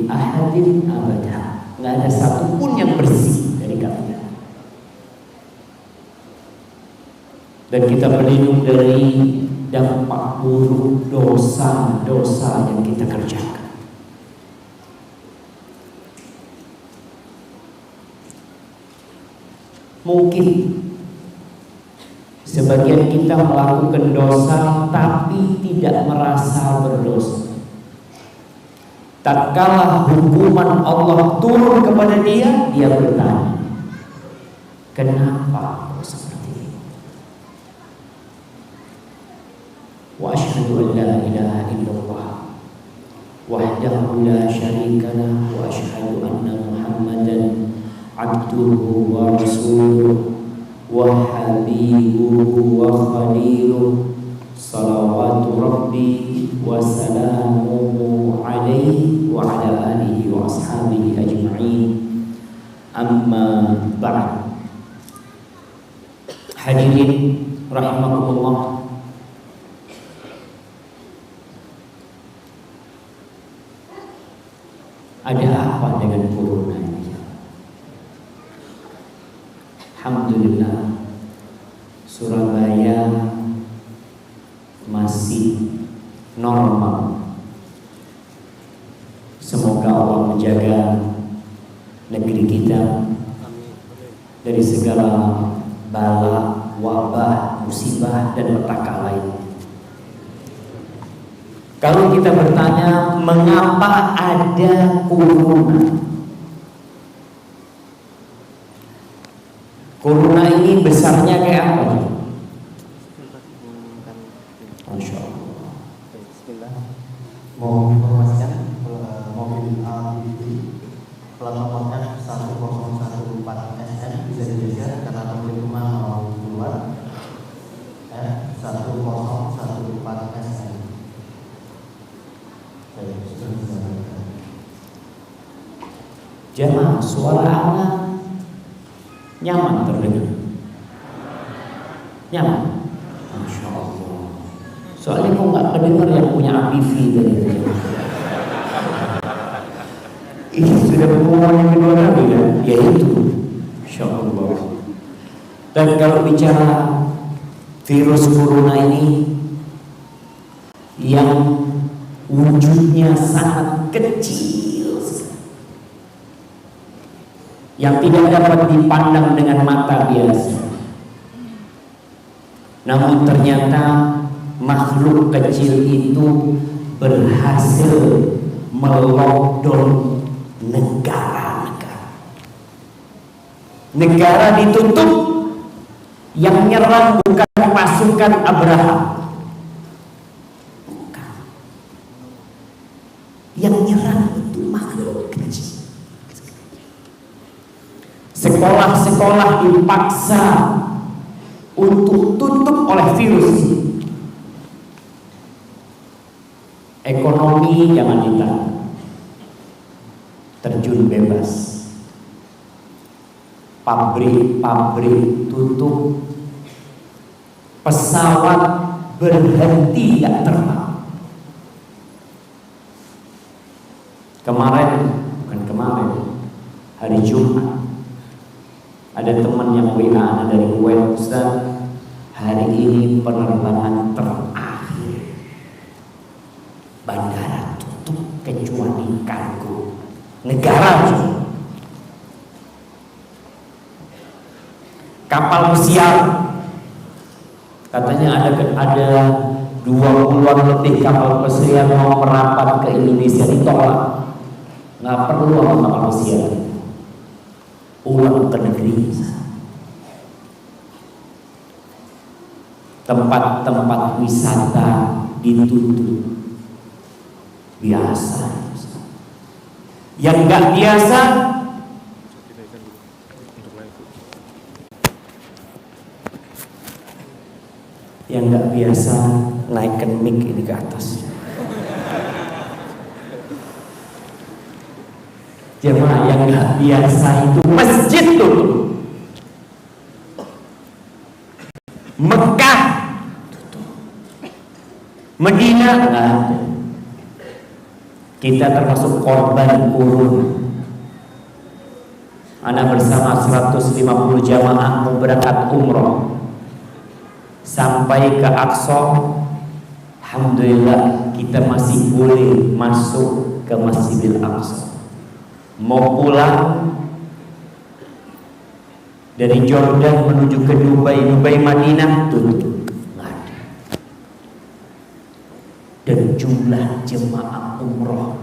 ahadin abada, nggak ada satupun yang bersih dari kalian. Dan kita berlindung dari dampak buruk dosa-dosa yang kita kerjakan. Mungkin sebagian kita melakukan dosa tapi tidak merasa berdosa. Tatkala hukuman Allah turun kepada dia, dia bertanya, kenapa aku seperti ini? Wa asyhadu an la ilaha illallah wahdahu la syarika lah wa asyhadu anna Muhammadan abduhu wa rasuluh wa habibuhu wa khaliluh salawatu rabbi wa salamuhu alaihi wa ala alihi wa ashabihi ajma'in. Amma ba'd. Hadirin rahimakumullah, ada apa dengan corona ini? Alhamdulillah, Surabaya masih normal. Semoga Allah menjaga negeri kita dari segala bala, wabah, musibah, dan petaka lain. Kalau kita bertanya mengapa ada corona, corona ini besarnya kayak apa? Masya Allah. Bismillah. Mau informasikan mobil ABB plat nomor F1014 SM bisa digeser karena pemilik rumah mau keluar. F1014 SM. Jamaah, suara anak nyaman terdengar? Nyaman? Masya Allah. Soalnya kok nggak kedengar yang punya ABV tadi? Ini sudah pengumuman yang kedua kali kan? Ya itu. Masya Allah. Dan kalau bicara virus corona ini yang wujudnya sangat kecil, yang tidak dapat dipandang dengan mata biasa, namun ternyata makhluk kecil itu berhasil melockdown negara-negara. Negara ditutup, yang nyerang bukan pasukan Abraham, bukan. Yang nyerang itu makhluk kecil. Sekolah-sekolah dipaksa untuk tutup oleh virus. Ekonomi jangan ditahan, terjun bebas. Pabrik-pabrik tutup, pesawat berhenti tidak terbang. Hari Jumat ada teman yang WA dari Kuwait, Ustaz, hari ini penerbangan terakhir, bandara tutup kecuali kargo negara. Kapal pesiar katanya ada 20-an lebih kapal pesiar mau merapat ke Indonesia, ditolak. Nggak perlu kapal pesiar, pulang ke negeri. Tempat-tempat wisata ditutup. Biasa. Yang nggak biasa, naikkan mic ini ke atas. Jemaah, yang nggak biasa itu masjid tuh. Mekah tutup. Medina nggak ada. Kita termasuk korban corona. Anak bersama 150 jamaah mau berangkat umroh sampai ke Aqsa. Alhamdulillah kita masih boleh masuk ke Masjidil Aqsa. Mau pulang dari Jordan menuju ke Dubai Madinah tutup, nggak ada. Dan jumlah jemaah umroh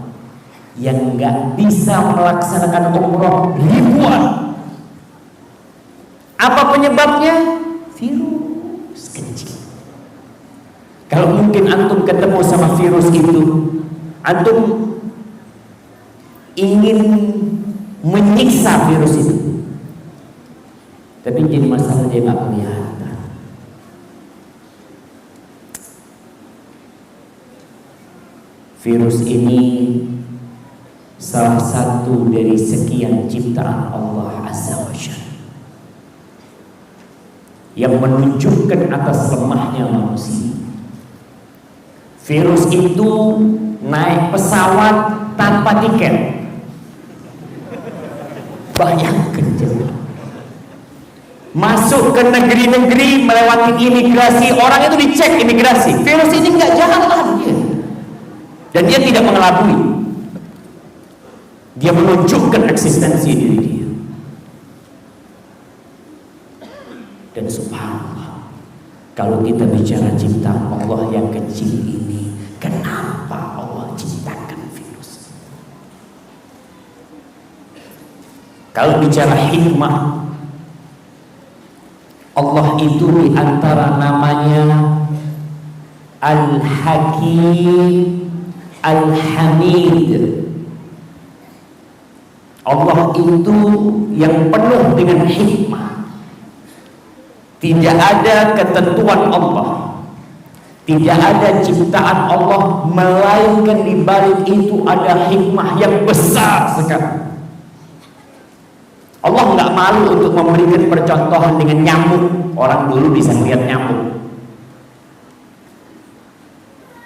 yang nggak bisa melaksanakan umroh ribuan. Apa penyebabnya? Virus kecil. Kalau mungkin antum ketemu sama virus itu, antum ingin menyiksa virus itu, tapi jadi masalah dia nggak kelihatan. Virus ini salah satu dari sekian ciptaan Allah Azza wa Jalla yang menunjukkan atas lemahnya manusia. Virus itu naik pesawat tanpa tiket. Bayangkan coba. Masuk ke negeri-negeri melewati imigrasi, orang itu dicek imigrasi. Virus ini nggak jalan dia. Dan dia tidak mengelabui. Dia menunjukkan eksistensi diri dia. Dan subhanallah, kalau kita bicara ciptaan Allah yang kecil ini, kenapa Allah ciptakan virus? Kalau bicara hikmah, Allah itu diantara namanya Al-Hakim, Al-Hamid. Allah itu yang penuh dengan hikmah. Tidak ada ketentuan Allah, tidak ada ciptaan Allah, melainkan di balik itu ada hikmah yang besar sekali. Allah nggak malu untuk memberikan percontohan dengan nyamuk. Orang dulu bisa lihat nyamuk.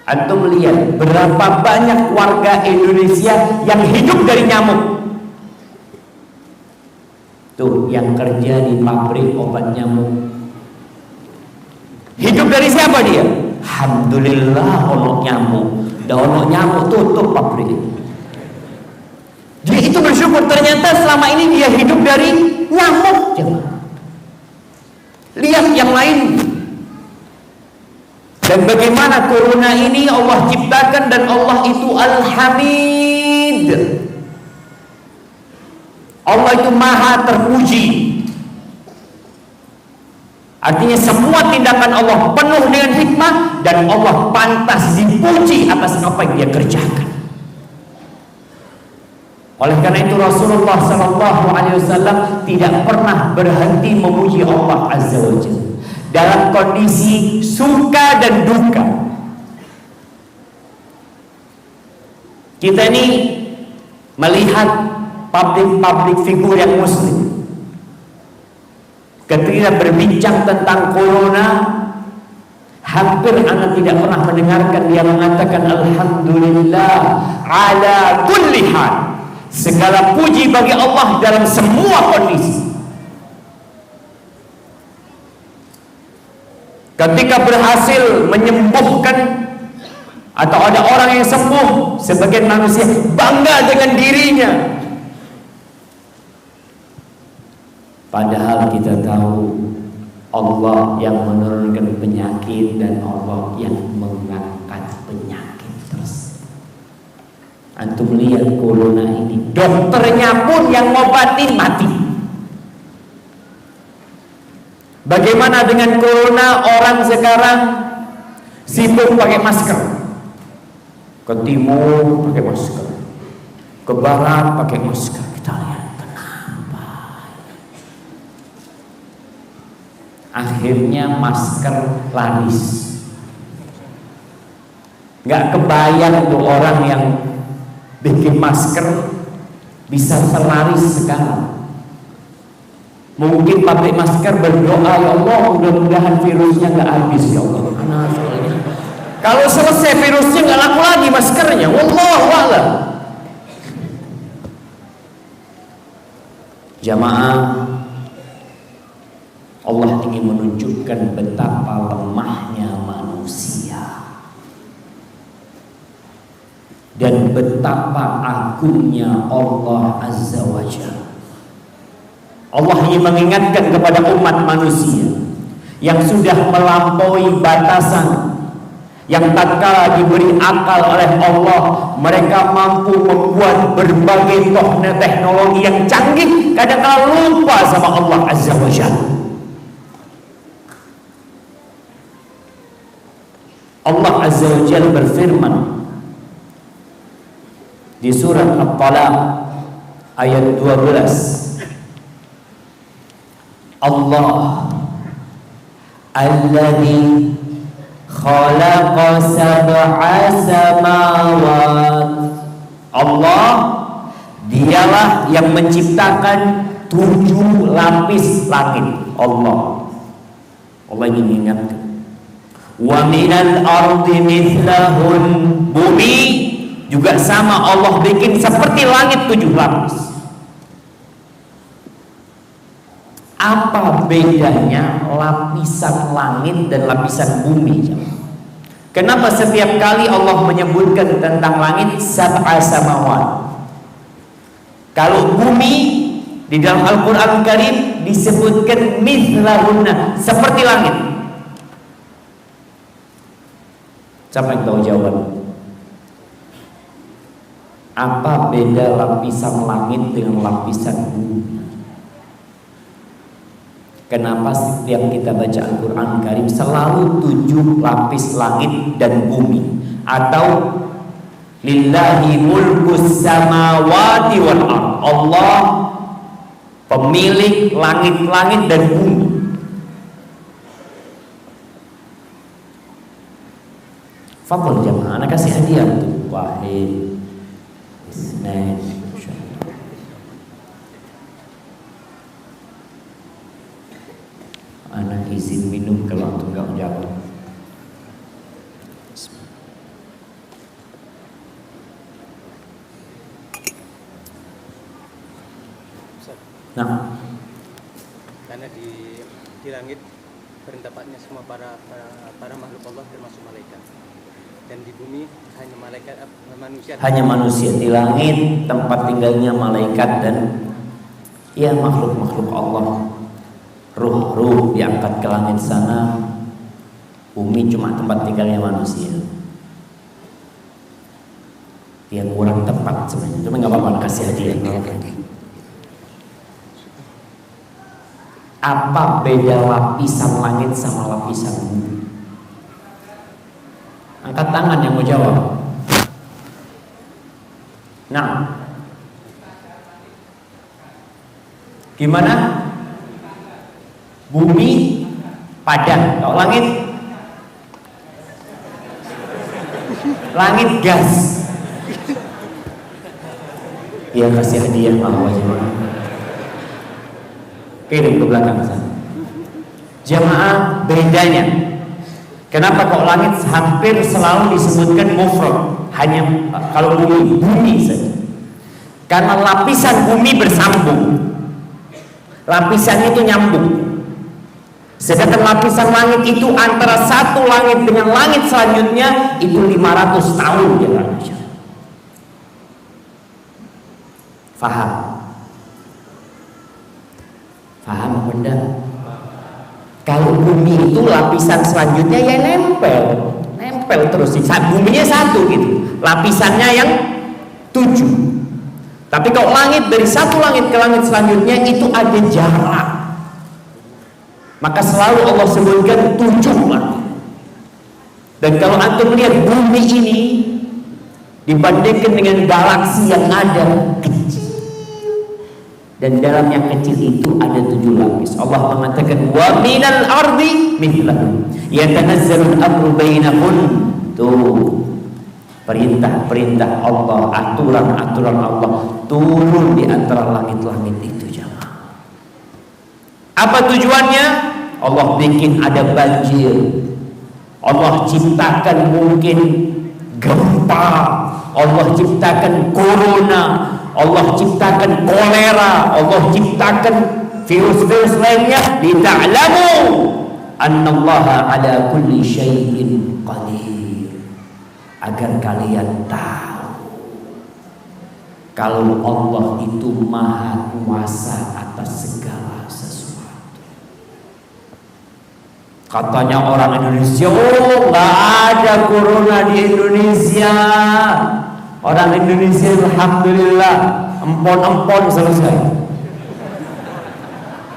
Antum lihat berapa banyak warga Indonesia yang hidup dari nyamuk. Tuh yang kerja di pabrik obat nyamuk, hidup dari siapa dia? Alhamdulillah ono nyamuk. Da ono nyamuk tutup pabrik. Dia itu bersyukur, ternyata selama ini dia hidup dari nyamuk. Lihat yang lain. Dan bagaimana corona ini Allah ciptakan, dan Allah itu Al-Hamid. Allah itu maha terpuji. Artinya semua tindakan Allah penuh dengan hikmah, dan Allah pantas dipuji atas apa yang dia kerjakan. Oleh karena itu Rasulullah SAW tidak pernah berhenti memuji Allah Azza wa Jalla dalam kondisi suka dan duka. Kita ini melihat publik figur yang muslim ketika berbincang tentang corona, hampir anda tidak pernah mendengarkan dia mengatakan alhamdulillah ala kulli hal. Segala puji bagi Allah dalam semua kondisi. Ketika berhasil menyembuhkan atau ada orang yang sembuh, sebagian manusia bangga dengan dirinya. Padahal kita tahu Allah yang menurunkan penyakit dan Allah yang mengangkat penyakit. Antum lihat corona ini, dokternya pun yang ngobatin mati. Bagaimana dengan corona? Orang sekarang sibuk pakai masker. Ke timur pakai masker, ke barat pakai masker. Kita lihat kenapa? Akhirnya masker laris. Nggak kebayang tuh orang yang bikin masker bisa selaris sekarang. Mungkin pabrik masker berdoa, ya Allah mudah-mudahan virusnya nggak habis ya Allah. Kalau selesai virusnya nggak laku lagi maskernya. Wallahu a'lam. Jamaah, Allah ingin menunjukkan betapa lemahnya manusia dan betapa agungnya Allah Azza wa Jalla. Allah ingin mengingatkan kepada umat manusia yang sudah melampaui batasan, yang tatkala diberi akal oleh Allah, mereka mampu membuat berbagai teknologi yang canggih, kadang-kadang lupa sama Allah Azza wa Jalla. Allah Azza wa Jalla berfirman di surat At-Talaq ayat 12, Allah alladzi khalaqa sab'a samawat. Allah dialah yang menciptakan 7 lapis langit. Allah ingin mengingatkan, wa minal ardi mithlahun, bumi juga sama Allah bikin seperti langit 7 lapis. Apa bedanya lapisan langit dan lapisan bumi? Kenapa setiap kali Allah menyebutkan tentang langit sab'a samawat? Kalau bumi di dalam Al-Quran Karim disebutkan mithlahunna, seperti langit. Siapa yang tahu jawaban? Apa beda lapisan langit dengan lapisan bumi? Kenapa setiap kita baca Al-Quran Karim selalu 7 lapis langit dan bumi? Atau lillahi mulkus samawati wal ard, Allah pemilik langit-langit dan bumi. Fadhol jamaah, anak kasih hadiah tuh. Wahid, isnain, anak izin minum kalau antum enggak menjawab. Nah, karena di langit bertempatnya semua para makhluk Allah termasuk malaikat, dan di bumi hanya malaikat, manusia. Hanya manusia. Di langit tempat tinggalnya malaikat dan ya makhluk-makhluk Allah. Ruh-ruh diangkat ke langit sana. Bumi cuma tempat tinggalnya manusia. Dia kurang tepat sebenarnya, cuma nggak apa-apa, kasih hadiah. Apa beda lapisan langit sama lapisan bumi? Angkat tangan yang mau jawab. Nah, gimana? Bumi padat, kalau langit gas. Ya kasih hadiah mau jemaah. Kirim ke belakang sana. Jemaah, bedanya kenapa kok langit hampir selalu disebutkan mufrad, hanya kalau bumi saja? Karena lapisan bumi bersambung, lapisannya itu nyambung. Sedangkan lapisan langit itu antara satu langit dengan langit selanjutnya itu 500 tahun jaraknya. Faham? Faham apa enggak? Kalau bumi itu lapisan selanjutnya ya nempel terus. Buminya satu gitu, lapisannya yang 7. Tapi kalau langit dari satu langit ke langit selanjutnya itu ada jarak. Maka selalu Allah sebutkan 7 langit. Dan kalau antum melihat bumi ini dibandingkan dengan galaksi yang ada, kecil. Dan dalam yang kecil itu ada 7 lapis. Allah mengatakan wa minal ardi mithlahu yatanazzalul amru bainahun. Tuh perintah Allah, aturan Allah turun di antara langit-langit itu jamaah. Apa tujuannya? Allah bikin ada banjir, Allah ciptakan mungkin gempa, Allah ciptakan corona, Allah ciptakan kolera, Allah ciptakan virus-virus lainnya, lita'lamu annallaha ala kulli syai'in qadir, agar kalian tahu kalau Allah itu maha kuasa atas segala sesuatu. Katanya orang Indonesia, oh nggak ada corona di Indonesia. Orang Indonesia alhamdulillah empon-empon selesai.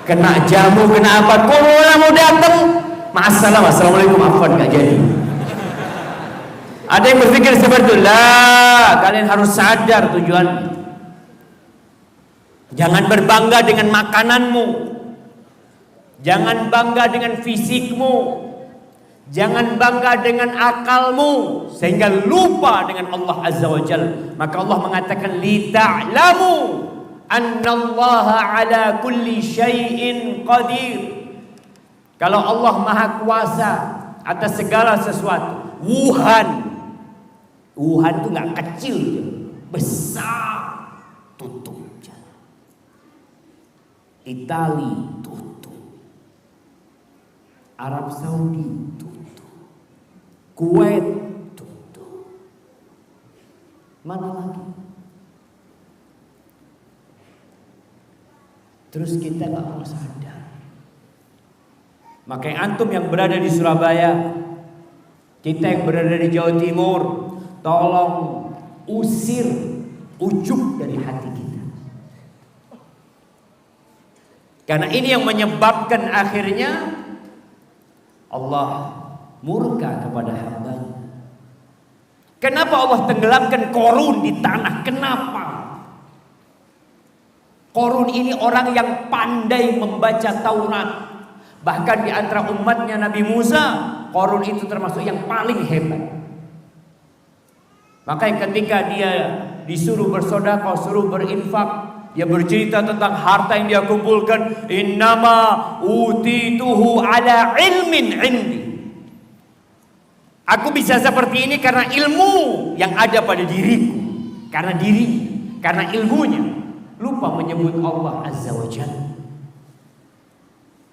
Kena jamu, kena apa, corona mau datang, masalah, assalamualaikum, afwan, gak jadi. Ada yang berpikir seperti itu. Lah, kalian harus sadar tujuan. Jangan berbangga dengan makananmu, jangan bangga dengan fisikmu, jangan bangga dengan akalmu sehingga lupa dengan Allah Azza wa Jalla. Maka Allah mengatakan lita'lamu annallaha ala kulli syai'in qadir. Kalau Allah maha kuasa atas segala sesuatu. Wuhan itu nggak kecil, besar, tutup. Itali tutup, Arab Saudi tutup, Kuwait tutup, mana lagi? Terus kita nggak mau sadar. Makanya antum yang berada di Surabaya, kita yang berada di Jawa Timur, tolong usir ujub dari hati kita. Karena ini yang menyebabkan akhirnya Allah murka kepada hambanya. Kenapa Allah tenggelamkan Qarun di tanah? Kenapa? Qarun ini orang yang pandai membaca Taurat. Bahkan di antara umatnya Nabi Musa, Qarun itu termasuk yang paling hebat. Makanya ketika dia disuruh bersedekah, suruh berinfak, dia bercerita tentang harta yang dia kumpulkan. Innama utituhu ala ilmin indi. Aku bisa seperti ini karena ilmu yang ada pada diriku. Karena dirinya, karena ilmunya. Lupa menyebut Allah Azza wa Jalla.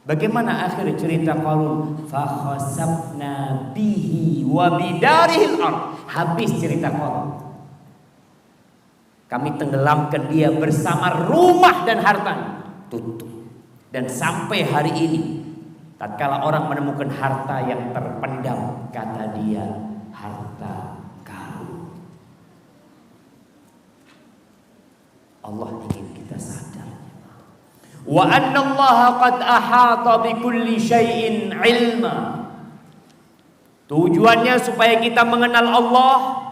Bagaimana akhir cerita Qarun? Fa khasafna bihi wa bidarihil ard. Habis cerita Qarun. Kami tenggelamkan dia bersama rumah dan hartanya. Tutup. Dan sampai hari ini, tatkala orang menemukan harta yang terpendam, kata dia harta karun. Allah ingin kita sadar. Wa anna Allah qad ahata bi kulli syai'in ilma. Tujuannya supaya kita mengenal Allah.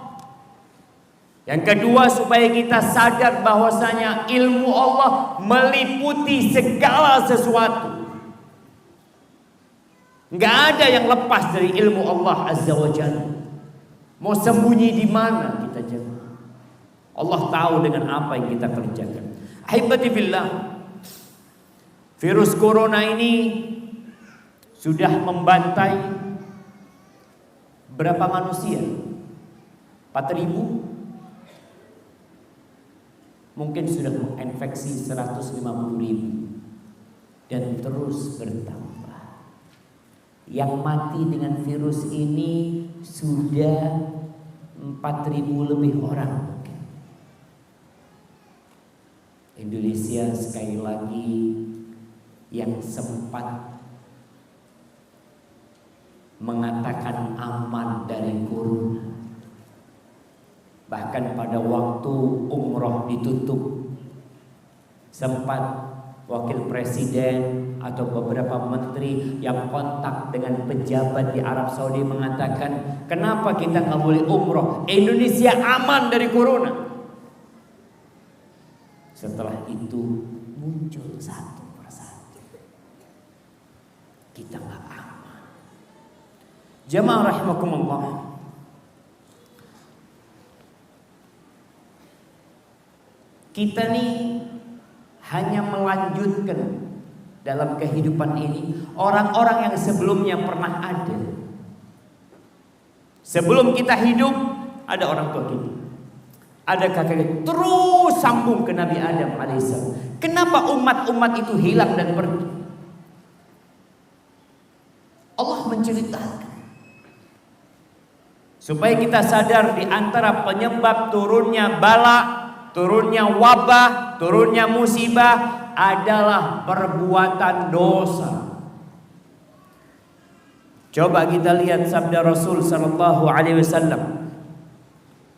Yang kedua, supaya kita sadar bahwasanya ilmu Allah meliputi segala sesuatu. Nggak ada yang lepas dari ilmu Allah Azza wa Jalla. Mau sembunyi di mana kita jangan. Allah tahu dengan apa yang kita kerjakan. Ahibati fillah, virus corona ini sudah membantai berapa manusia? 4.000? Mungkin sudah menginfeksi 150.000 dan terus bertambah. Yang mati dengan virus ini sudah 4.000 lebih orang. Indonesia sekali lagi yang sempat mengatakan aman dari corona. Bahkan pada waktu umroh ditutup, sempat wakil presiden atau beberapa menteri yang kontak dengan pejabat di Arab Saudi mengatakan, kenapa kita nggak boleh umroh? Indonesia aman dari corona. Setelah itu muncul satu persatu, kita nggak aman. Jamaah rahimakumullah. Kita nih hanya melanjutkan dalam kehidupan ini orang-orang yang sebelumnya pernah ada. Sebelum kita hidup, ada orang tua kita, Ada kakek terus sambung ke Nabi Adam alaihissalam. Kenapa umat-umat itu hilang dan pergi? Allah menceritakan supaya kita sadar di antara penyebab turunnya bala, turunnya wabah, turunnya musibah adalah perbuatan dosa. Coba kita lihat sabda Rasul sallallahu alaihi wasallam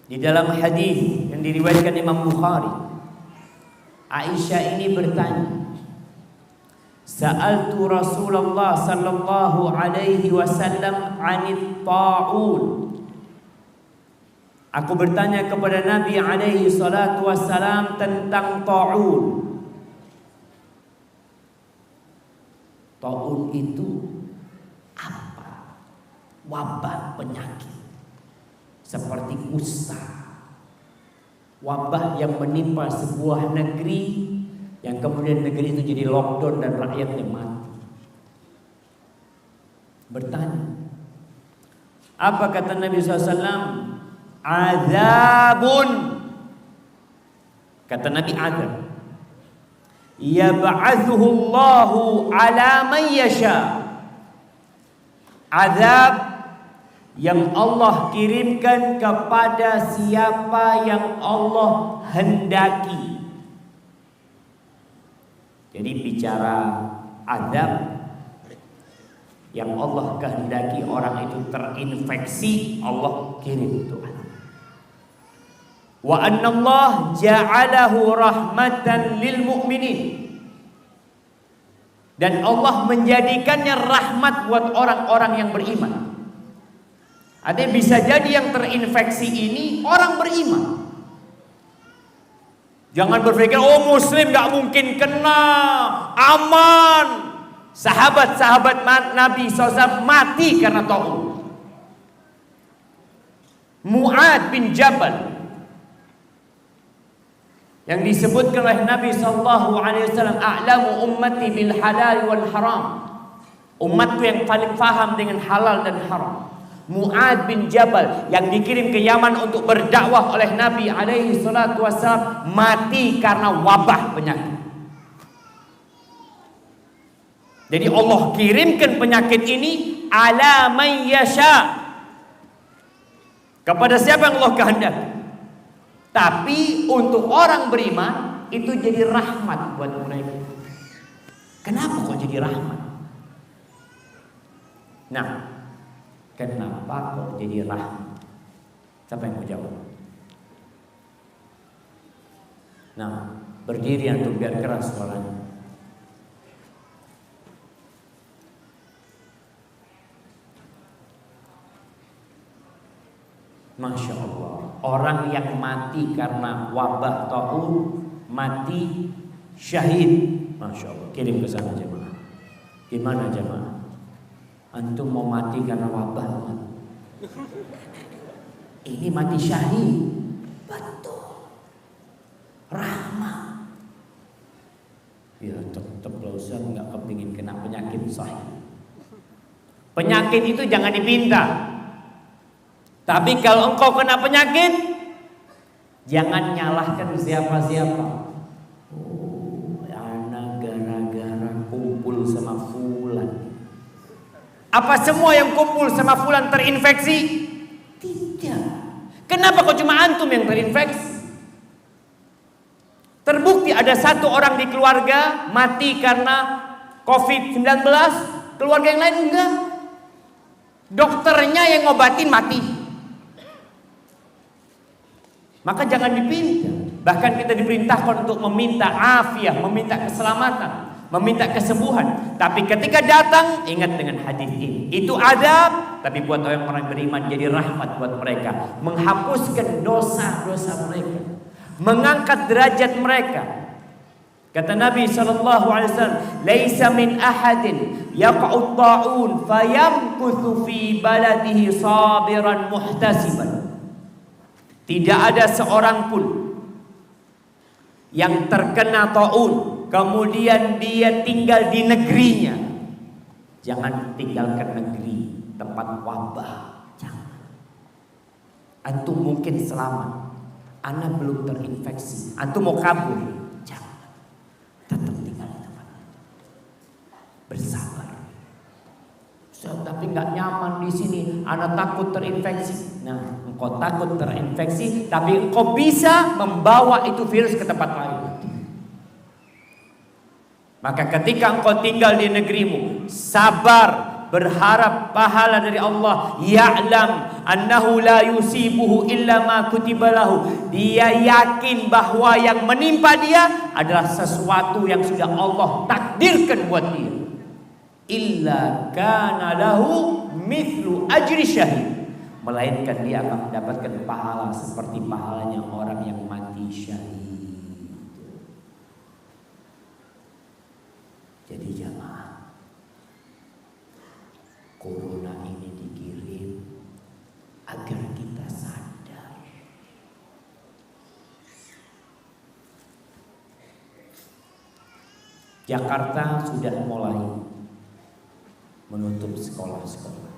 di dalam hadis yang diriwayatkan Imam Bukhari. Aisyah ini bertanya, Sa'altu Rasulullah sallallahu alaihi wasallam 'anit ta'un. Aku bertanya kepada Nabi alaihi salatu wassalam tentang ta'un. Ta'un itu apa? Wabah penyakit seperti kusta. Wabah yang menimpa sebuah negeri, yang kemudian negeri itu jadi lockdown dan rakyatnya mati. Bertanya, apa kata Nabi SAW? Azabun. Kata Nabi, azab. Yab'athuhu Allahu ala man yasha. Azab yang Allah kirimkan kepada siapa yang Allah hendaki. Jadi bicara azab yang Allah kehendaki orang itu terinfeksi, Allah kirim itu. Wa anna Allah ja'alahu rahmatan lil mu'minin. Dan Allah menjadikannya rahmat buat orang-orang yang beriman. Artinya bisa jadi yang terinfeksi ini orang beriman. Jangan berpikir, oh muslim gak mungkin kena, aman. Sahabat-sahabat Nabi SAW mati karena ta'un. Mu'ad bin Jabal yang disebutkan oleh Nabi SAW, a'lamu ummati bil halal wal haram. Umatku yang paling faham dengan halal dan haram. Mu'ad bin Jabal yang dikirim ke Yaman untuk berdakwah oleh Nabi alaihi salatu wassalam mati karena wabah penyakit. Jadi Allah kirimkan penyakit ini ala man yasha, kepada siapa yang Allah kehendaki. Tapi untuk orang beriman itu jadi rahmat buat mereka. Kenapa kok jadi rahmat? Nah, kenapa kok jadi rahmat? Siapa yang mau jawab? Nah, berdiri untuk biar keras suaranya. Masya Allah, orang yang mati karena wabah ta'un mati syahid. Masya Allah, kirim ke sana jemaah. Gimana jemaah? Antum mau mati karena wabah? Ini mati syahid. Betul. Rahmat. Ya tetap lah Ustaz, nggak kepingin kena penyakit sahih. Penyakit itu jangan dipinta. Tapi kalau engkau kena penyakit, jangan nyalahkan siapa-siapa. Oh, anak gara-gara kumpul sama fulan. Apa semua yang kumpul sama fulan terinfeksi? Tidak. Kenapa kok cuma antum yang terinfeksi? Terbukti ada satu orang di keluarga mati karena COVID-19, keluarga yang lain enggak. Dokternya yang ngobatin mati. Maka jangan dipinta. Bahkan kita diperintahkan untuk meminta afiah, meminta keselamatan, meminta kesembuhan. Tapi ketika datang, ingat dengan hadis ini. Itu adab, tapi buat orang-orang beriman jadi rahmat buat mereka. Menghapuskan dosa-dosa mereka, mengangkat derajat mereka. Kata Nabi SAW, "Laisa min ahadin yaqa'u ta'un fayamkuthu fi baladihi sabiran muhtasiban." Tidak ada seorang pun yang terkena ta'un kemudian dia tinggal di negerinya. Jangan tinggalkan negeri tempat wabah. Jangan. Antum mungkin selamat, Ana belum terinfeksi, antum mau kabur, jangan, tetap tinggal di tempat itu. Bersabar. Tapi nggak nyaman di sini, ana takut terinfeksi. Nah, engkau takut terinfeksi, tapi engkau bisa membawa itu virus ke tempat lain. Maka ketika engkau tinggal di negerimu, sabar, berharap pahala dari Allah. Ya'lam annahu la yusibuhu illa ma kutiba lahu. Dia yakin bahwa yang menimpa dia adalah sesuatu yang sudah Allah takdirkan buat dia. Illa kana lahu mithlu ajri syahid. Melainkan dia akan mendapatkan pahala seperti pahalanya orang yang mati syahid. Jadi jamaah, corona ini dikirim agar kita sadar. Jakarta sudah mulai menutup sekolah-sekolah.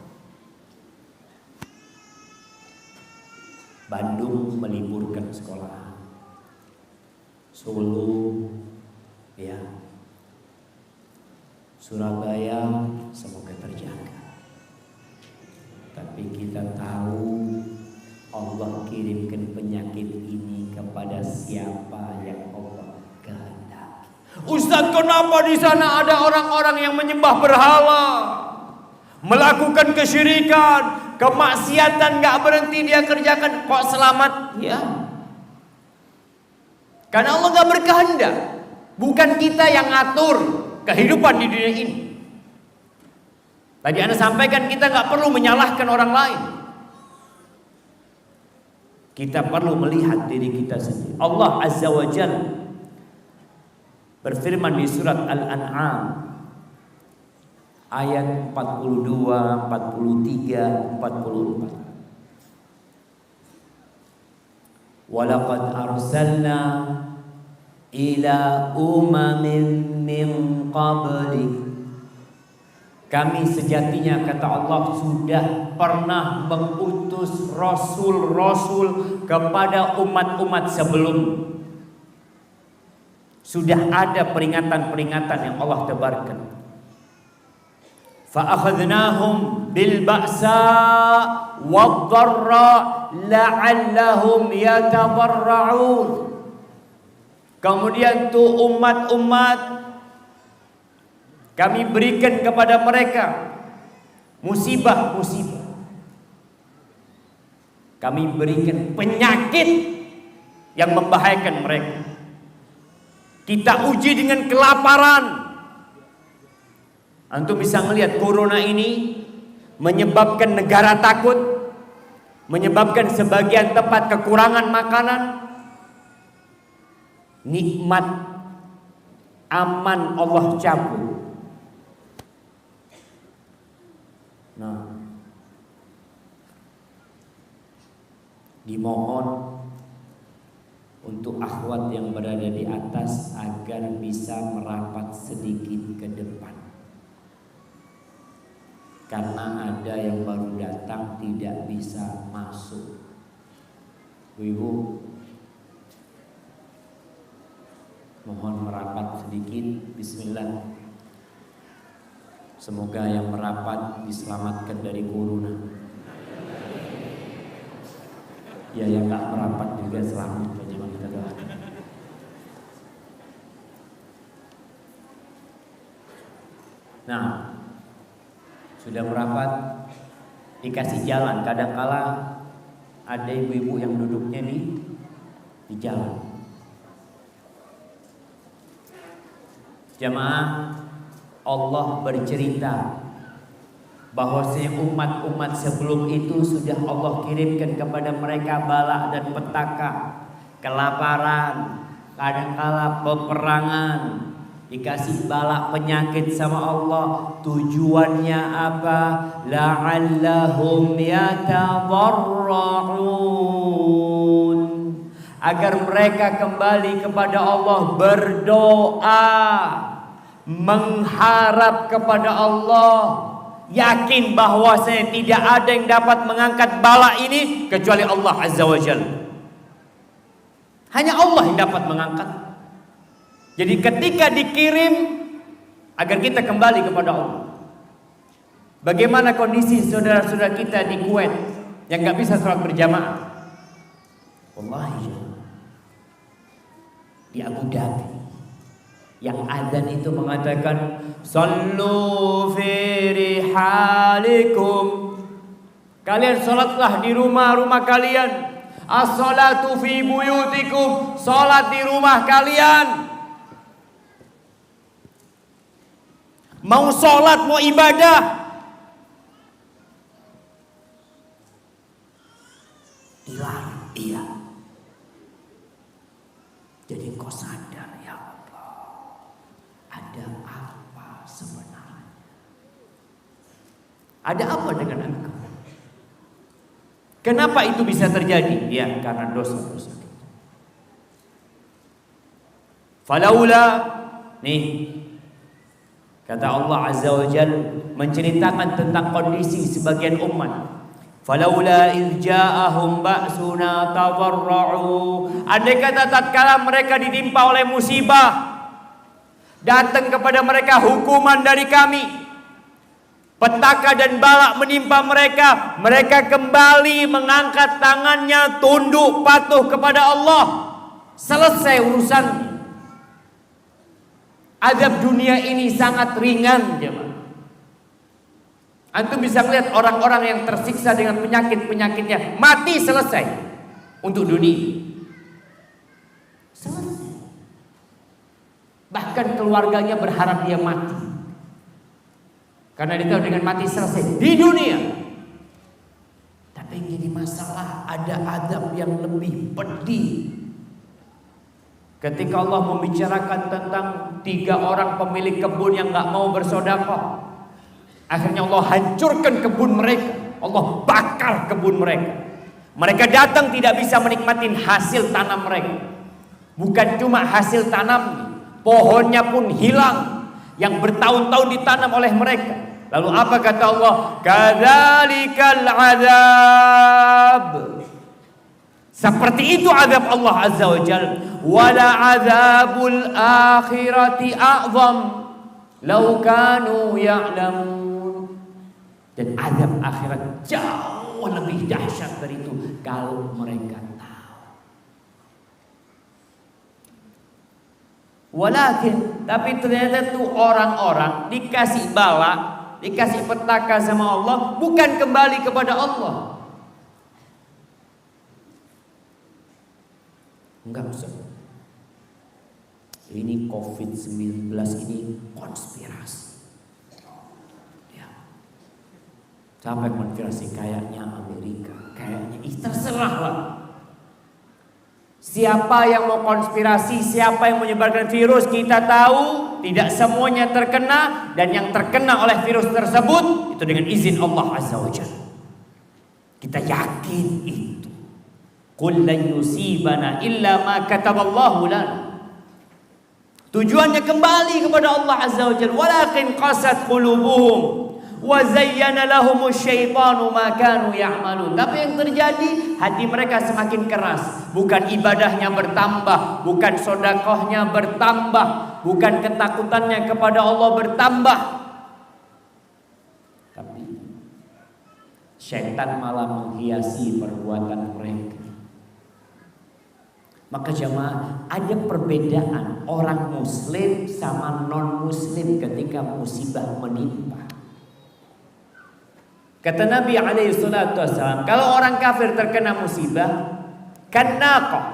Bandung meliburkan sekolah. Solo, ya, Surabaya semoga terjaga. Tapi kita tahu Allah kirimkan penyakit ini kepada siapa yang Allah kehendaki. Ustaz, kenapa di sana ada orang-orang yang menyembah berhala, melakukan kesyirikan, kemaksiatan nggak berhenti dia kerjakan, kok selamat? Ya, karena Allah nggak berkehendak. Bukan kita yang ngatur kehidupan di dunia ini. Tadi Anda sampaikan kita nggak perlu menyalahkan orang lain. Kita perlu melihat diri kita sendiri. Allah Azza wa Jalla berfirman di surat Al-An'am ayat 42, 43, 44. Walaqad arsalna ila umamin min qablik. Kami sejatinya, kata Allah, sudah pernah mengutus rasul-rasul kepada umat-umat sebelum. Sudah ada peringatan-peringatan yang Allah tebarkan. Fa akhadnahum bil ba'sa wad dharra la'allahum yatadarra'un. Kemudian tuh umat-umat kami berikan kepada mereka musibah-musibah. Kami berikan penyakit yang membahayakan mereka. Kita uji dengan kelaparan. Antum bisa melihat corona ini menyebabkan negara takut, menyebabkan sebagian tempat kekurangan makanan. Nikmat aman Allah cabut. Nah, dimohon untuk akhwat yang berada di atas agar bisa merapat sedikit ke depan, karena ada yang baru datang tidak bisa masuk. Ibu, mohon merapat sedikit. Bismillah. Semoga yang merapat diselamatkan dari corona. Ya, yang gak merapat juga selamat. Jangan kita doakan. Nah, sudah merapat, dikasih jalan. Kadangkala ada ibu-ibu yang duduknya di jalan. Jamaah, Allah bercerita bahwasanya umat-umat sebelum itu sudah Allah kirimkan kepada mereka bala dan petaka, kelaparan, kadangkala peperangan, dikasih bala penyakit sama Allah. Tujuannya apa? La'allahum yatadarra'un, agar mereka kembali kepada Allah, berdoa, mengharap kepada Allah, yakin bahwa saya tidak ada yang dapat mengangkat bala ini kecuali Allah Azza wa Jalla. Hanya Allah yang dapat mengangkat. Jadi ketika dikirim agar kita kembali kepada Allah. Bagaimana kondisi saudara-saudara kita di Kuwait yang gak bisa sholat berjamaah? Wallahi, di Abu Dhabi yang azan itu mengatakan sallu fi rihalikum, kalian sholatlah di rumah-rumah kalian. As-salatu fi buyutikum, sholat di rumah kalian. Mau sholat, mau ibadah, dilarang. Iya. Jadi engkau sadar, ya Allah, ada apa sebenarnya? Ada apa dengan engkau? Kenapa itu bisa terjadi? Ya, karena dosa-dosa kita. Falaula, nih, kata Allah Azza wa Jalla menceritakan tentang kondisi sebagian umat. Falaula idh ja'ahum ba'suna tadarra'u. Andai kata tatkala mereka ditimpa oleh musibah, datang kepada mereka hukuman dari kami, petaka dan balak menimpa mereka, mereka kembali mengangkat tangannya, tunduk patuh kepada Allah. Selesai urusannya. Azab dunia ini sangat ringan, jemaah. Antum bisa melihat orang-orang yang tersiksa dengan penyakit-penyakitnya, mati selesai untuk dunia. Selesai. Bahkan keluarganya berharap dia mati, karena dia tahu dengan mati selesai di dunia. Tapi yang jadi masalah, ada azab yang lebih pedih. Ketika Allah membicarakan tentang 3 orang pemilik kebun yang gak mau bersedekah, akhirnya Allah hancurkan kebun mereka. Allah bakar kebun mereka. Mereka datang tidak bisa menikmati hasil tanam mereka. Bukan cuma hasil tanam, pohonnya pun hilang yang bertahun-tahun ditanam oleh mereka. Lalu apa kata Allah? Kadzalikal azab. Seperti itu azab Allah Azza wa Jalla. Wala azabul akhirati a'zam law kanu ya'lamun. Dan azab akhirat jauh lebih dahsyat dari itu kalau mereka tahu. Walakin, tapi ternyata tuh orang-orang dikasih bala, dikasih petaka sama Allah, bukan kembali kepada Allah. Enggak usah. Ini COVID-19 ini konspirasi. Ya. Sampai konspirasi kayaknya Amerika, kayaknya terserah lah. Siapa yang mau konspirasi, siapa yang menyebarkan virus, kita tahu tidak semuanya terkena, dan yang terkena oleh virus tersebut itu dengan izin Allah Azza wa Jalla. Kita yakin itu. Qul lan yusibana illa ma kataballahu lana. Tujuannya kembali kepada Allah Azza wa Jalla. Walakin qasat qulubuhum wa zayyana lahumus syaitanu ma kanu ya'malun. Tapi yang terjadi, hati mereka semakin keras. Bukan ibadahnya bertambah, bukan sedekahnya bertambah, bukan ketakutannya kepada Allah bertambah, tapi syaitan malah menghiasi perbuatan mereka. Maka jemaah, ada perbedaan orang muslim sama non muslim ketika musibah menimpa. Kata Nabi SAW, kalau orang kafir terkena musibah, kannaqah,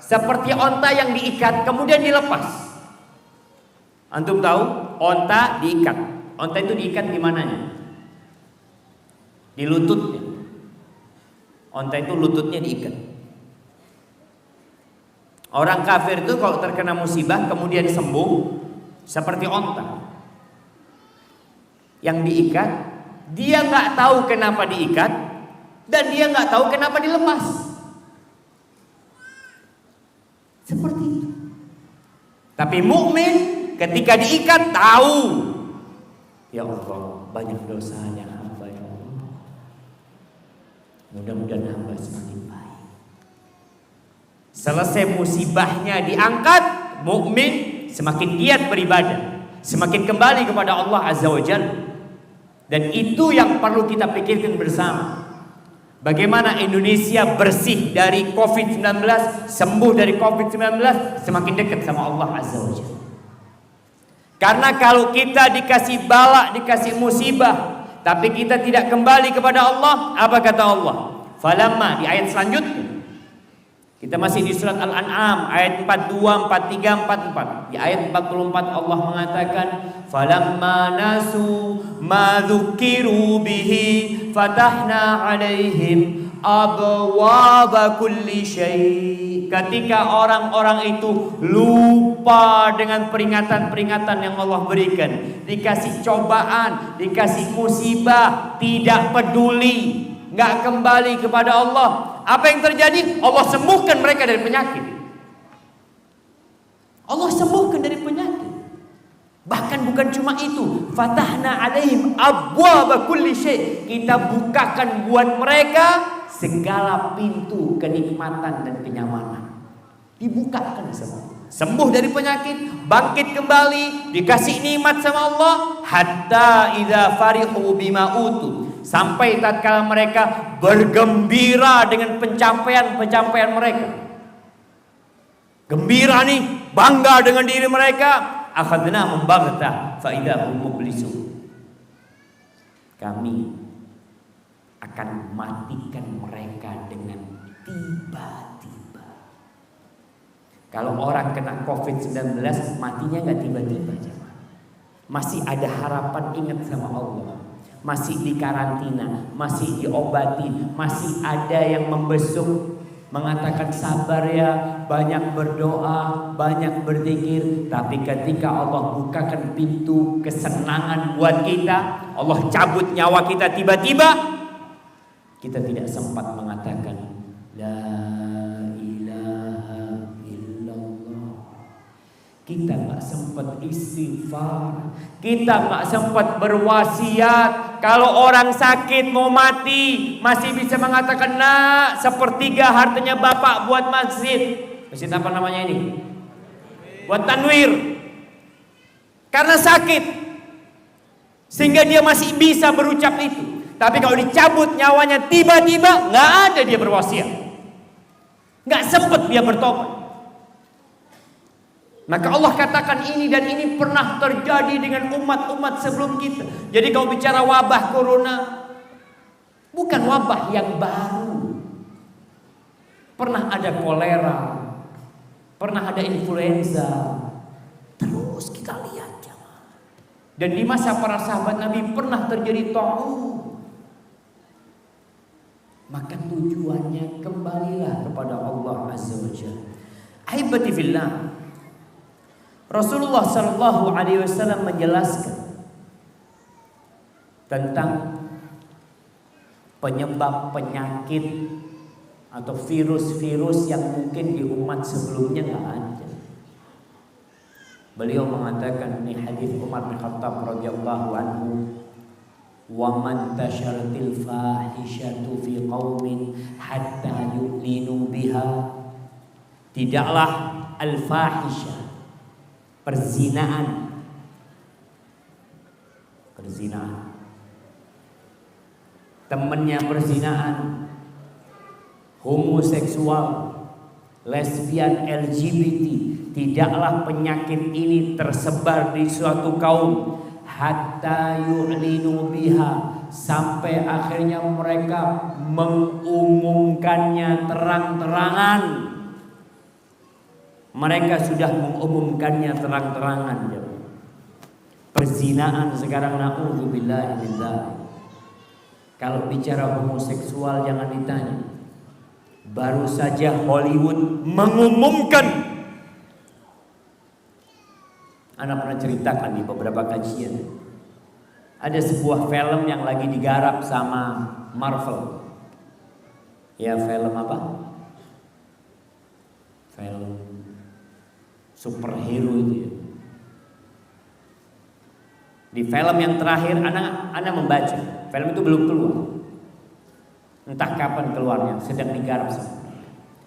seperti onta yang diikat kemudian dilepas. Antum tahu onta diikat. Onta itu diikat di mananya? Di lututnya. Onta itu lututnya diikat. Orang kafir itu kalau terkena musibah kemudian sembuh, seperti onta yang diikat, dia nggak tahu kenapa diikat dan dia nggak tahu kenapa dilepas. Seperti itu. Tapi mukmin ketika diikat tahu, ya Allah, banyak dosanya hamba, ya Allah. Mudah-mudahan hamba semakin baik. Selesai musibahnya diangkat, mukmin semakin giat beribadah, semakin kembali kepada Allah Azza wa Jalla. Dan itu yang perlu kita pikirkan bersama. Bagaimana Indonesia bersih dari COVID-19, sembuh dari COVID-19, semakin dekat sama Allah Azza wa Jalla. Karena kalau kita dikasih bala, dikasih musibah, tapi kita tidak kembali kepada Allah, apa kata Allah? Falamma, di ayat selanjutnya, kita masih di surat Al-An'am ayat 42, 43, 44. Di ayat 44 Allah mengatakan, falamma nasu ma dzukiru bihi fatahna 'alaihim abwaaba kulli syai'. Ketika orang-orang itu lupa dengan peringatan-peringatan yang Allah berikan, dikasih cobaan, dikasih musibah, tidak peduli, nggak kembali kepada Allah, apa yang terjadi? Allah sembuhkan mereka dari penyakit. Allah sembuhkan dari penyakit. Bahkan bukan cuma itu, fatahna alaihim abwaaba kulli syai'. Kita bukakan buat mereka segala pintu kenikmatan dan kenyamanan. Dibukakan semua. Sembuh dari penyakit, bangkit kembali, dikasih nikmat sama Allah, hatta idza farihu bima utu. Sampai tatkala mereka bergembira dengan pencapaian-pencapaian mereka. Gembira nih, bangga dengan diri mereka. Akhadnahum baghtah fa idza hum mublisun. Kami akan matikan mereka dengan tiba-tiba. Kalau orang kena COVID-19 matinya nggak tiba-tiba, masih ada harapan, ingat sama Allah. Masih di karantina, masih diobati, masih ada yang membesuk, mengatakan sabar ya, banyak berdoa, banyak berzikir. Tapi ketika Allah bukakan pintu kesenangan buat kita, Allah cabut nyawa kita tiba-tiba, kita tidak sempat mengatakan la ilaha illallah. Kita nggak sempat istighfar, kita nggak sempat berwasiat. Kalau orang sakit mau mati, masih bisa mengatakan, nak, sepertiga hartanya bapak buat masjid. Masjid apa namanya ini? Buat tanwir. Karena sakit, sehingga dia masih bisa berucap itu. Tapi kalau dicabut nyawanya tiba-tiba, nggak ada dia berwasiat, nggak sempat dia bertobat. Maka Allah katakan ini dan ini pernah terjadi dengan umat-umat sebelum kita. Jadi kalau bicara wabah corona, bukan wabah yang baru. Pernah ada kolera, pernah ada influenza. Terus kita lihat jemaah. Dan di masa para sahabat Nabi pernah terjadi ta'un. Maka tujuannya kembalilah kepada Allah Azza wa Jalla. Ahibati fillah, Rasulullah Sallallahu Alaihi Wasallam menjelaskan tentang penyebab penyakit atau virus-virus yang mungkin di umat sebelumnya nggak ada. Beliau mengatakan, ini hadis Umar bin Khattab radhiyallahu anhu, wa man tasharatil fahishatu fi qaumin hatta yu'linu biha. Tidaklah al-fahisha, perzinaan, temennya perzinaan, homoseksual, lesbian, LGBT, tidaklah penyakit ini tersebar di suatu kaum hatta yu'linu biha, sampai akhirnya mereka mengumumkannya terang-terangan. Mereka sudah mengumumkannya terang-terangan. Perzinaan sekarang, na'udzubillah billah. Kalau bicara homoseksual jangan ditanya. Baru saja Hollywood mengumumkan. Anak pernah ceritakan di beberapa kajian. Ada sebuah film yang lagi digarap sama Marvel. Ya, film apa? Film superhero itu ya. Di film yang terakhir, anak membaca. Film itu belum keluar. Entah kapan keluarnya, sedang digarap.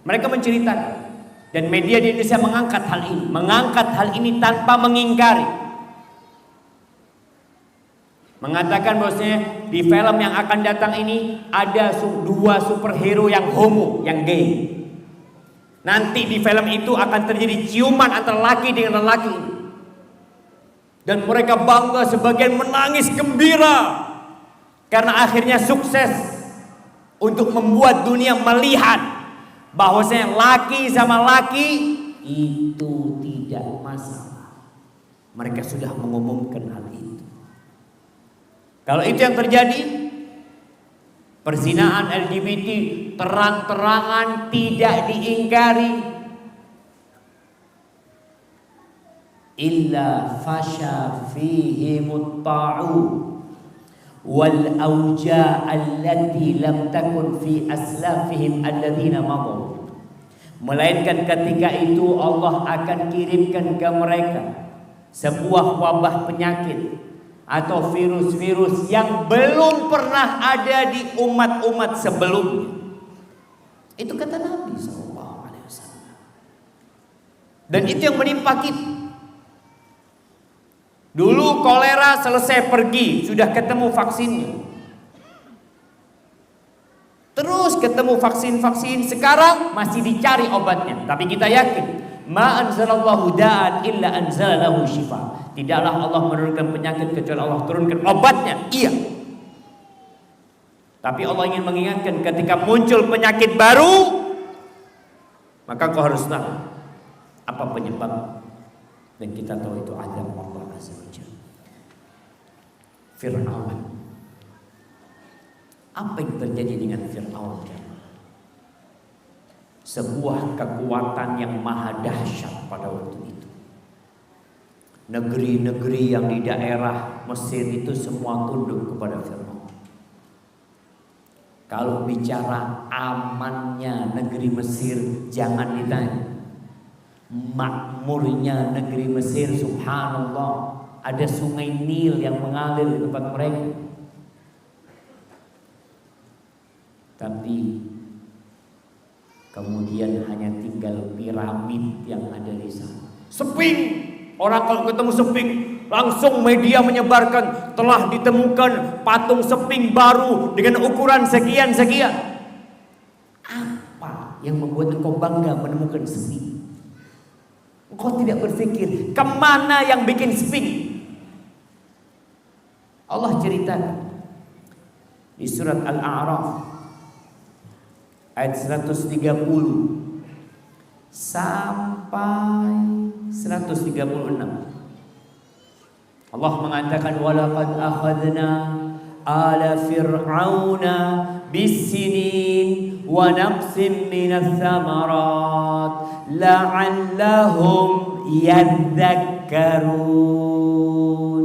Mereka menceritakan Dan media di Indonesia mengangkat hal ini tanpa mengingkari. Mengatakan bahwasanya di film yang akan datang ini ada 2 superhero yang homo, yang gay. Nanti di film itu akan terjadi ciuman antara laki dengan lelaki. Dan mereka bangga, sebagian menangis gembira karena akhirnya sukses untuk membuat dunia melihat bahwasanya laki sama laki itu tidak masalah. Mereka sudah mengumumkan hal itu. Kalau itu yang terjadi, perzinaan LGBT terang-terangan tidak diingkari, illa fasha fihi mutta'u wal auja allati lam takun fi aslafihim alladzina madu. Melainkan ketika itu Allah akan kirimkan ke mereka sebuah wabah penyakit atau virus-virus yang belum pernah ada di umat-umat sebelumnya. Itu kata Nabi SAW. Dan itu yang menimpa kita. Dulu kolera selesai pergi, sudah ketemu vaksinnya. Terus ketemu vaksin-vaksin, sekarang masih dicari obatnya. Tapi kita yakin, ma anzalallahu da'an illa anzalahu syifa. Tidaklah Allah menurunkan penyakit kecuali Allah turunkan obatnya. Iya. Tapi Allah ingin mengingatkan, ketika muncul penyakit baru, maka kau harus tahu apa penyebab. Dan kita tahu itu azab Allah Azza wa Jalla. Fir'aun. Apa yang terjadi dengan Fir'aun? Sebuah kekuatan yang maha dahsyat pada waktu itu. Negeri-negeri yang di daerah Mesir itu semua tunduk kepada Fir'aun. Kalau bicara amannya negeri Mesir, jangan ditanya. Makmurnya negeri Mesir, subhanallah, ada sungai Nil yang mengalir di tempat mereka. Tapi kemudian hanya tinggal piramid yang ada di sana. Seping, orang kalau ketemu seping langsung media menyebarkan telah ditemukan patung seping baru dengan ukuran sekian-sekian. Apa yang membuat engkau bangga menemukan seping? Engkau tidak berpikir kemana yang bikin seping? Allah ceritakan di surat Al-A'raf ayat 130 sampai 136. Allah mengatakan, walaqad akhadna ala fir'auna bis-sinin wa naqsim minas thamarat la'allahum yadhakkarun.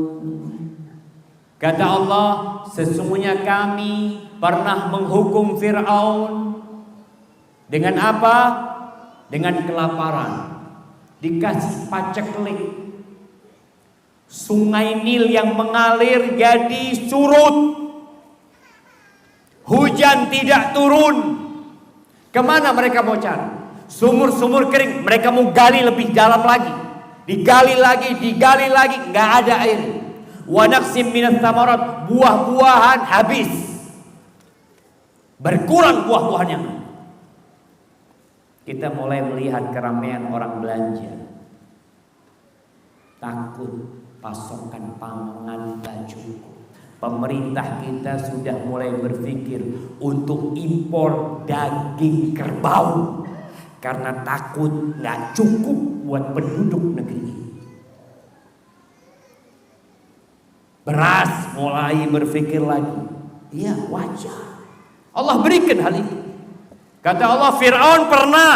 Kata Allah, sesungguhnya kami pernah menghukum Fir'aun dengan apa? Dengan kelaparan. Dikasih paceklik. Sungai Nil yang mengalir jadi surut. Hujan tidak turun. Kemana mereka mau cari? Sumur-sumur kering. Mereka mau gali lebih dalam lagi. Digali lagi, nggak ada air. Wa naqsim minas thamarat, buah-buahan habis. Berkurang buah-buahannya. Kita mulai melihat keramaian orang belanja. Takut pasokan pangan tak cukup. Pemerintah kita sudah mulai berpikir untuk impor daging kerbau karena takut nggak cukup buat penduduk negeri ini. Beras mulai berpikir lagi. Iya, wajar. Allah berikan hal itu. Kata Allah, Fir'aun pernah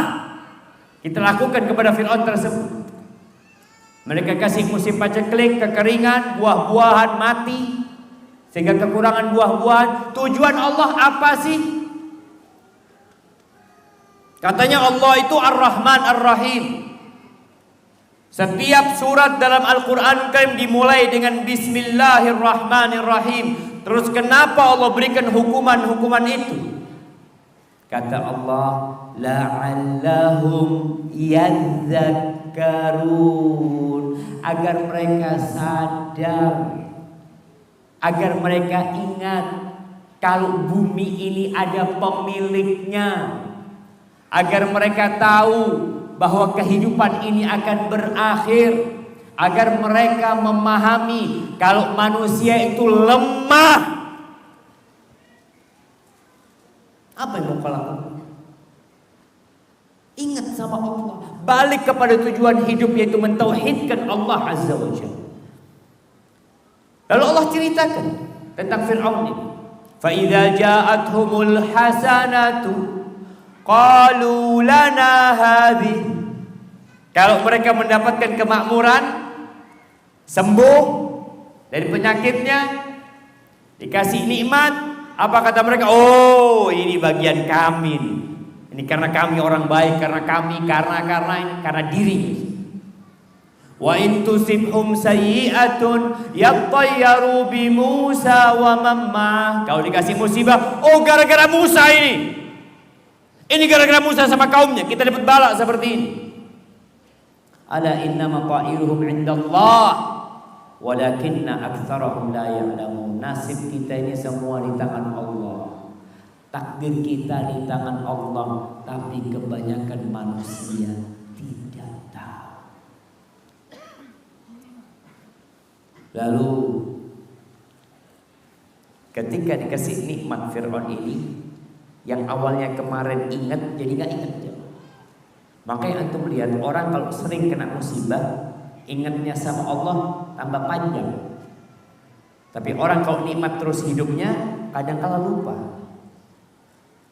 kita lakukan kepada Fir'aun tersebut. Mereka kasih musim paceklik, kekeringan, buah-buahan mati, sehingga kekurangan buah-buahan. Tujuan Allah apa sih? Katanya Allah itu Ar-Rahman Ar-Rahim. Setiap surat dalam Al-Quran Karim dimulai dengan Bismillahirrahmanirrahim. Terus kenapa Allah berikan hukuman-hukuman itu? Kata Allah, la'allahum yadzakkarun, agar mereka sadar, agar mereka ingat kalau bumi ini ada pemiliknya, agar mereka tahu bahwa kehidupan ini akan berakhir, agar mereka memahami kalau manusia itu lemah. Apa yang mau kau lakukan? Ingat sama Allah, balik kepada tujuan hidup, yaitu mentauhidkan Allah Azza wa Jalla. Lalu Allah ceritakan tentang Fir'aun ini. Fa idza ja'atuhumul hasanatu qalu lana hadhi. Kalau mereka mendapatkan kemakmuran, sembuh dari penyakitnya, dikasih nikmat, apa kata mereka? Oh, ini bagian kami nih. Ini karena kami orang baik, karena diri. Wa in tusibhum sayyi'atun yattayyaru bi Musa wa man ma'ah. Kalau dikasih musibah, oh gara-gara Musa ini. Ini gara-gara Musa sama kaumnya kita dapat bala seperti ini. Ala innama ta'iruhum 'indallah walakinna aktsarahum la ya'lamun. Nasib kita ini semua di tangan Allah, takdir kita di tangan Allah, tapi kebanyakan manusia tidak tahu. Lalu ketika dikasih nikmat Fir'aun ini, yang awalnya kemarin ingat jadi gak ingat. Makanya antum lihat orang kalau sering kena musibah, ingatnya sama Allah tambah panjang. Tapi orang kalau nikmat terus hidupnya, kadang-kala lupa.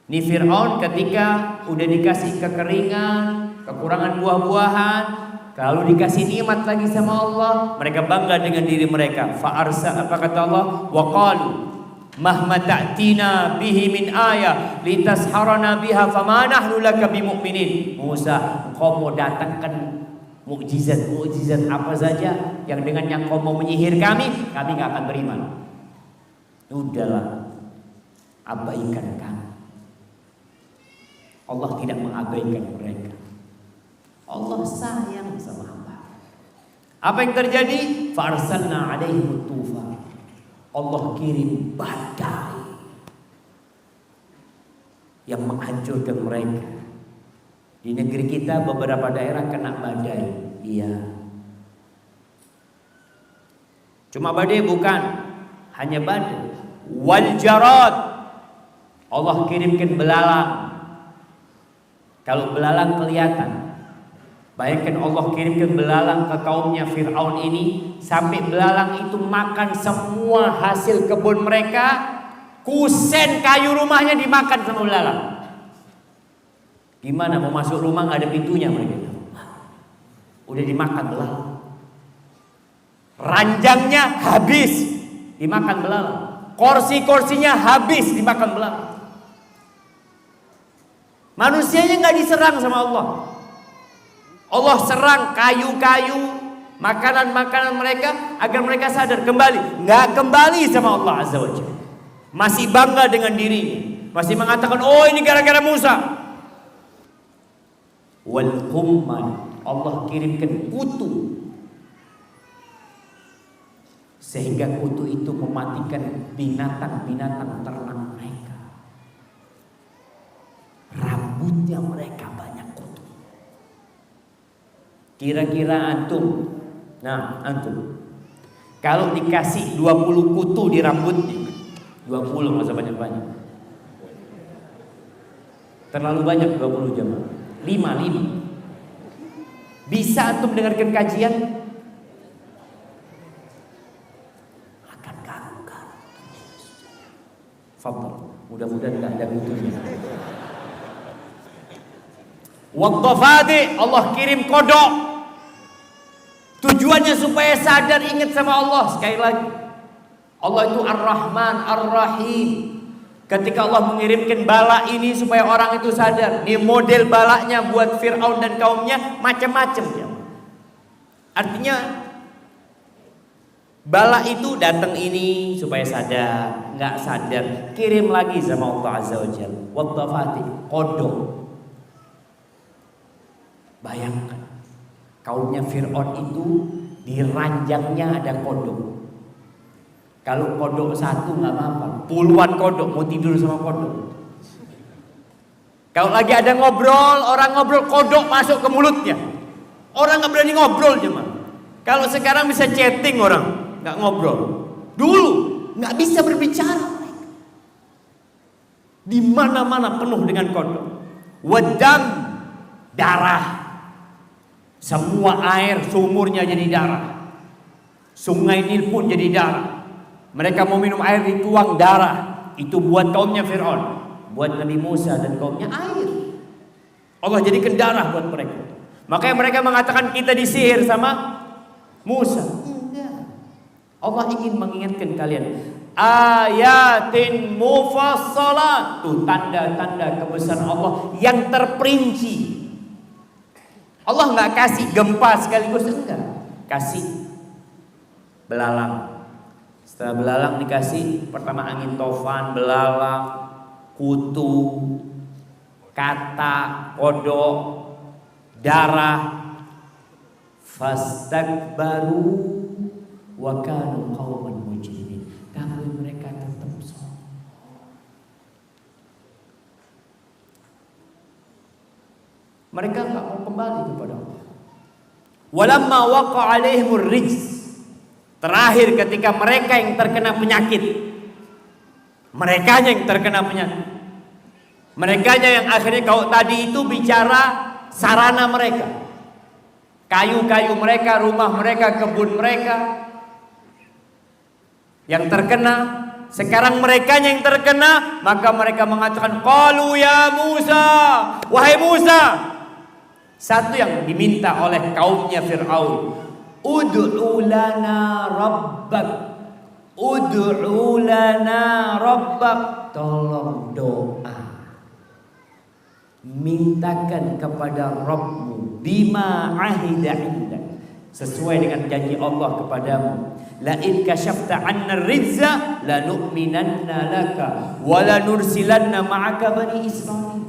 Ini Fir'aun ketika udah dikasih kekeringan, kekurangan buah-buahan, kalau dikasih nikmat lagi sama Allah, mereka bangga dengan diri mereka. Fa'arsa, apa kata Allah? Wa qalu mahma ta'tina bihi min ayah litasharana biha fama nahnu laka bimu'minin. Musa, engkau mau datangkan mukjizat apa saja yang dengannya kau mau menyihir kami gak akan beriman. Udahlah, abaikan kami. Allah tidak mengabaikan mereka. Allah sayang sama hamba. Apa yang terjadi? Farsalna alaihim tufan. Allah kirim badai yang menghancurkan mereka. Di negeri kita beberapa daerah kena badai. Iya. Cuma badai bukan, hanya badai. Wal jarad. Allah kirimkan belalang. Kalau belalang kelihatan, bayangkan Allah kirimkan belalang ke kaumnya Fir'aun ini, sampai belalang itu makan semua hasil kebun mereka, kusen kayu rumahnya dimakan sama belalang. Gimana mau masuk rumah nggak ada pintunya mereka? Udah dimakan belalang. Ranjangnya habis dimakan belalang. Kursi-kursinya habis dimakan belalang. Manusianya nggak diserang sama Allah. Allah serang kayu-kayu, makanan-makanan mereka agar mereka sadar kembali. Nggak kembali sama Allah Azza wa Jalla. Masih bangga dengan dirinya. Masih mengatakan, oh ini gara-gara Musa. Wal qumman, Allah kirimkan kutu, sehingga kutu itu mematikan binatang-binatang ternak mereka. Rambutnya mereka banyak kutu. Kira-kira antum, kalau dikasih 20 kutu di rambutnya, 20 masa banyak-banyak, terlalu banyak 20 jamaah. 5. Bisa antum dengarkan kajian? Akan karukan. Fadhal, mudah-mudahan tidak ada kutunya. Wadhafadi, Allah kirim kodok. Tujuannya supaya sadar ingat sama Allah. Sekali lagi, Allah itu Ar-Rahman Ar-Rahim. Ketika Allah mengirimkan bala ini supaya orang itu sadar. Ini model balanya buat Fir'aun dan kaumnya macam-macam ya. Artinya Bala itu datang ini supaya sadar, nggak sadar kirim lagi sama Allah Azza wa Jalla. Wattafati, kodok. Bayangkan, kaumnya Fir'aun itu di ranjangnya ada kodok. Kalau kodok satu nggak apa-apa, puluhan kodok mau tidur sama kodok. Kalau lagi ada ngobrol, orang ngobrol, kodok masuk ke mulutnya. Orang nggak berani ngobrol cuma. Kalau sekarang bisa chatting orang. Nggak ngobrol. Dulu nggak bisa berbicara. Di mana-mana penuh dengan kodok. Wadam, darah. Semua air sumurnya jadi darah. Sungai Nil pun jadi darah. Mereka mau minum air dituang darah. Itu buat kaumnya Fir'aun. Buat Nabi Musa dan kaumnya air. Allah jadikan darah buat mereka. Makanya mereka mengatakan kita disihir sama Musa. Allah ingin mengingatkan kalian, ayatin mufassalat, tuh tanda-tanda kebesaran Allah yang terperinci. Allah nggak kasih gempa sekaligus, enggak, kasih belalang. Setelah belalang dikasih pertama angin tofan, belalang, kutu, kata, kodok, darah. Fastakbaru wa kanu qauman mujrimin, tapi mereka tetap sombong. Mereka enggak mau kembali kepada Allah. Walamma waqa alaihimur rijz, terakhir ketika mereka yang terkena penyakit, merekanya yang terkena penyakit, merekanya yang akhirnya kau tadi itu bicara sarana mereka, kayu-kayu mereka, rumah mereka, kebun mereka yang terkena. Sekarang merekanya yang terkena, maka mereka mengatakan qalu ya Musa, wahai Musa. Satu yang diminta oleh kaumnya Fir'aun, ud'u lana rabbak, ud'u lana rabbak, tolong doa, mintakan kepada Rabbmu, bima ahida indak, sesuai dengan janji Allah kepadamu. La in kasyafta 'anna rizza la nu'minanna laka wa la nursilanna ma'aka bani Israil.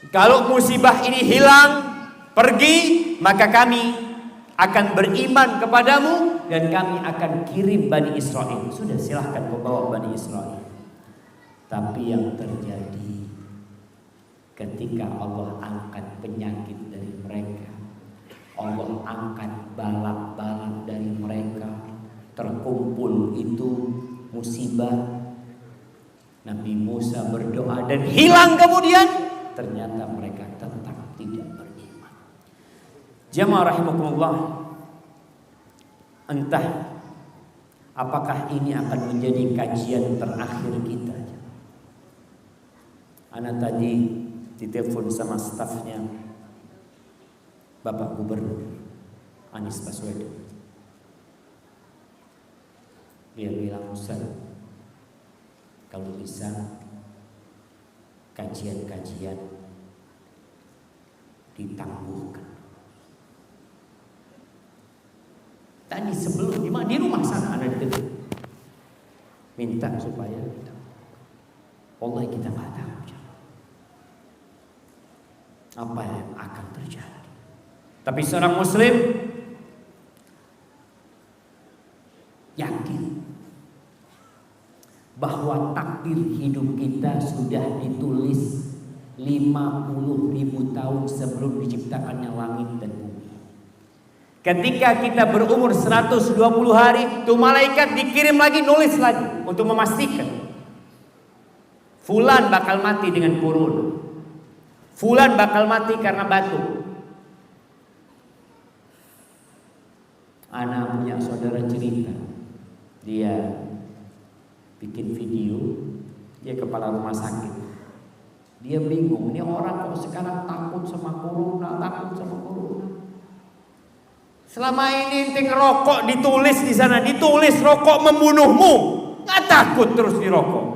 Kalau musibah ini hilang, pergi, maka kami akan beriman kepadamu dan kami akan kirim Bani Israil. Sudah, silahkan membawa Bani Israil. Tapi yang terjadi ketika Allah angkat penyakit dari mereka, Allah angkat balak-balak dari mereka, terkumpul itu musibah. Nabi Musa berdoa dan hilang kemudian. Ternyata mereka tetap tidak beriman. Jamaah rahimakumullah, entah apakah ini akan menjadi kajian terakhir kita. Ana tadi ditelepon sama stafnya Bapak Gubernur Anies Baswedan. Dia bilang, Ustaz, kalau bisa kajian-kajian ditangguhkan. Tadi sebelum di rumah sana ada di minta supaya Allah kita nggak tahu apa yang akan terjadi. Tapi seorang Muslim yakin bahwa takdir hidup kita sudah ditulis 50.000 tahun sebelum diciptakannya langit dan bumi. Ketika kita berumur 120 hari, tuh malaikat dikirim lagi, nulis lagi untuk memastikan fulan bakal mati dengan corona, fulan bakal mati karena batuk. Anak punya saudara cerita, dia bikin video, dia kepala rumah sakit. Dia bingung, ini orang kok sekarang takut sama corona, takut sama corona. Selama ini ente ngerokok ditulis di sana, ditulis rokok membunuhmu, nggak takut terus dirokok.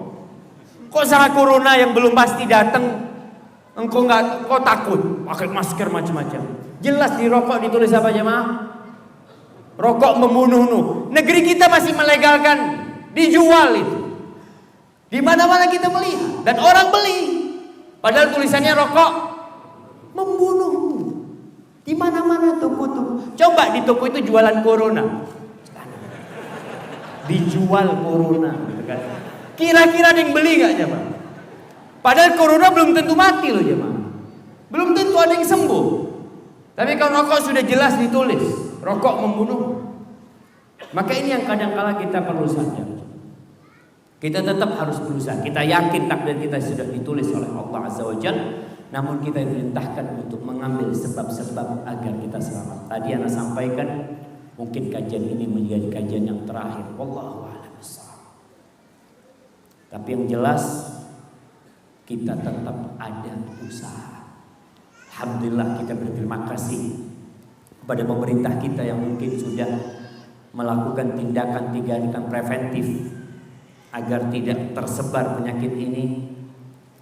Kok sama corona yang belum pasti datang, engkau nggak, kok takut pakai masker macam-macam. Jelas di rokok ditulis apa jemaah? Rokok membunuh. Negeri kita masih melegalkan, dijual itu. Di mana-mana kita melihat dan orang beli. Padahal tulisannya rokok membunuh. Di mana-mana toko-toko. Coba di toko itu jualan corona. Dijual corona. Kira-kira ada yang beli nggak jemaah? Padahal corona belum tentu mati loh jemaah. Belum tentu ada yang sembuh. Tapi kalau rokok sudah jelas ditulis, rokok membunuh. Maka ini yang kadang-kala kita perlu sadar. Kita tetap harus berusaha. Kita yakin takdir kita sudah ditulis oleh Allah Azza wa Jalla. Namun kita diperintahkan untuk mengambil sebab-sebab agar kita selamat. Tadi Anda sampaikan, mungkin kajian ini menjadi kajian yang terakhir. Wallahu a'lam bishawab. Tapi yang jelas kita tetap ada usaha. Alhamdulillah kita berterima kasih kepada pemerintah kita yang mungkin sudah melakukan tindakan preventif agar tidak tersebar penyakit ini.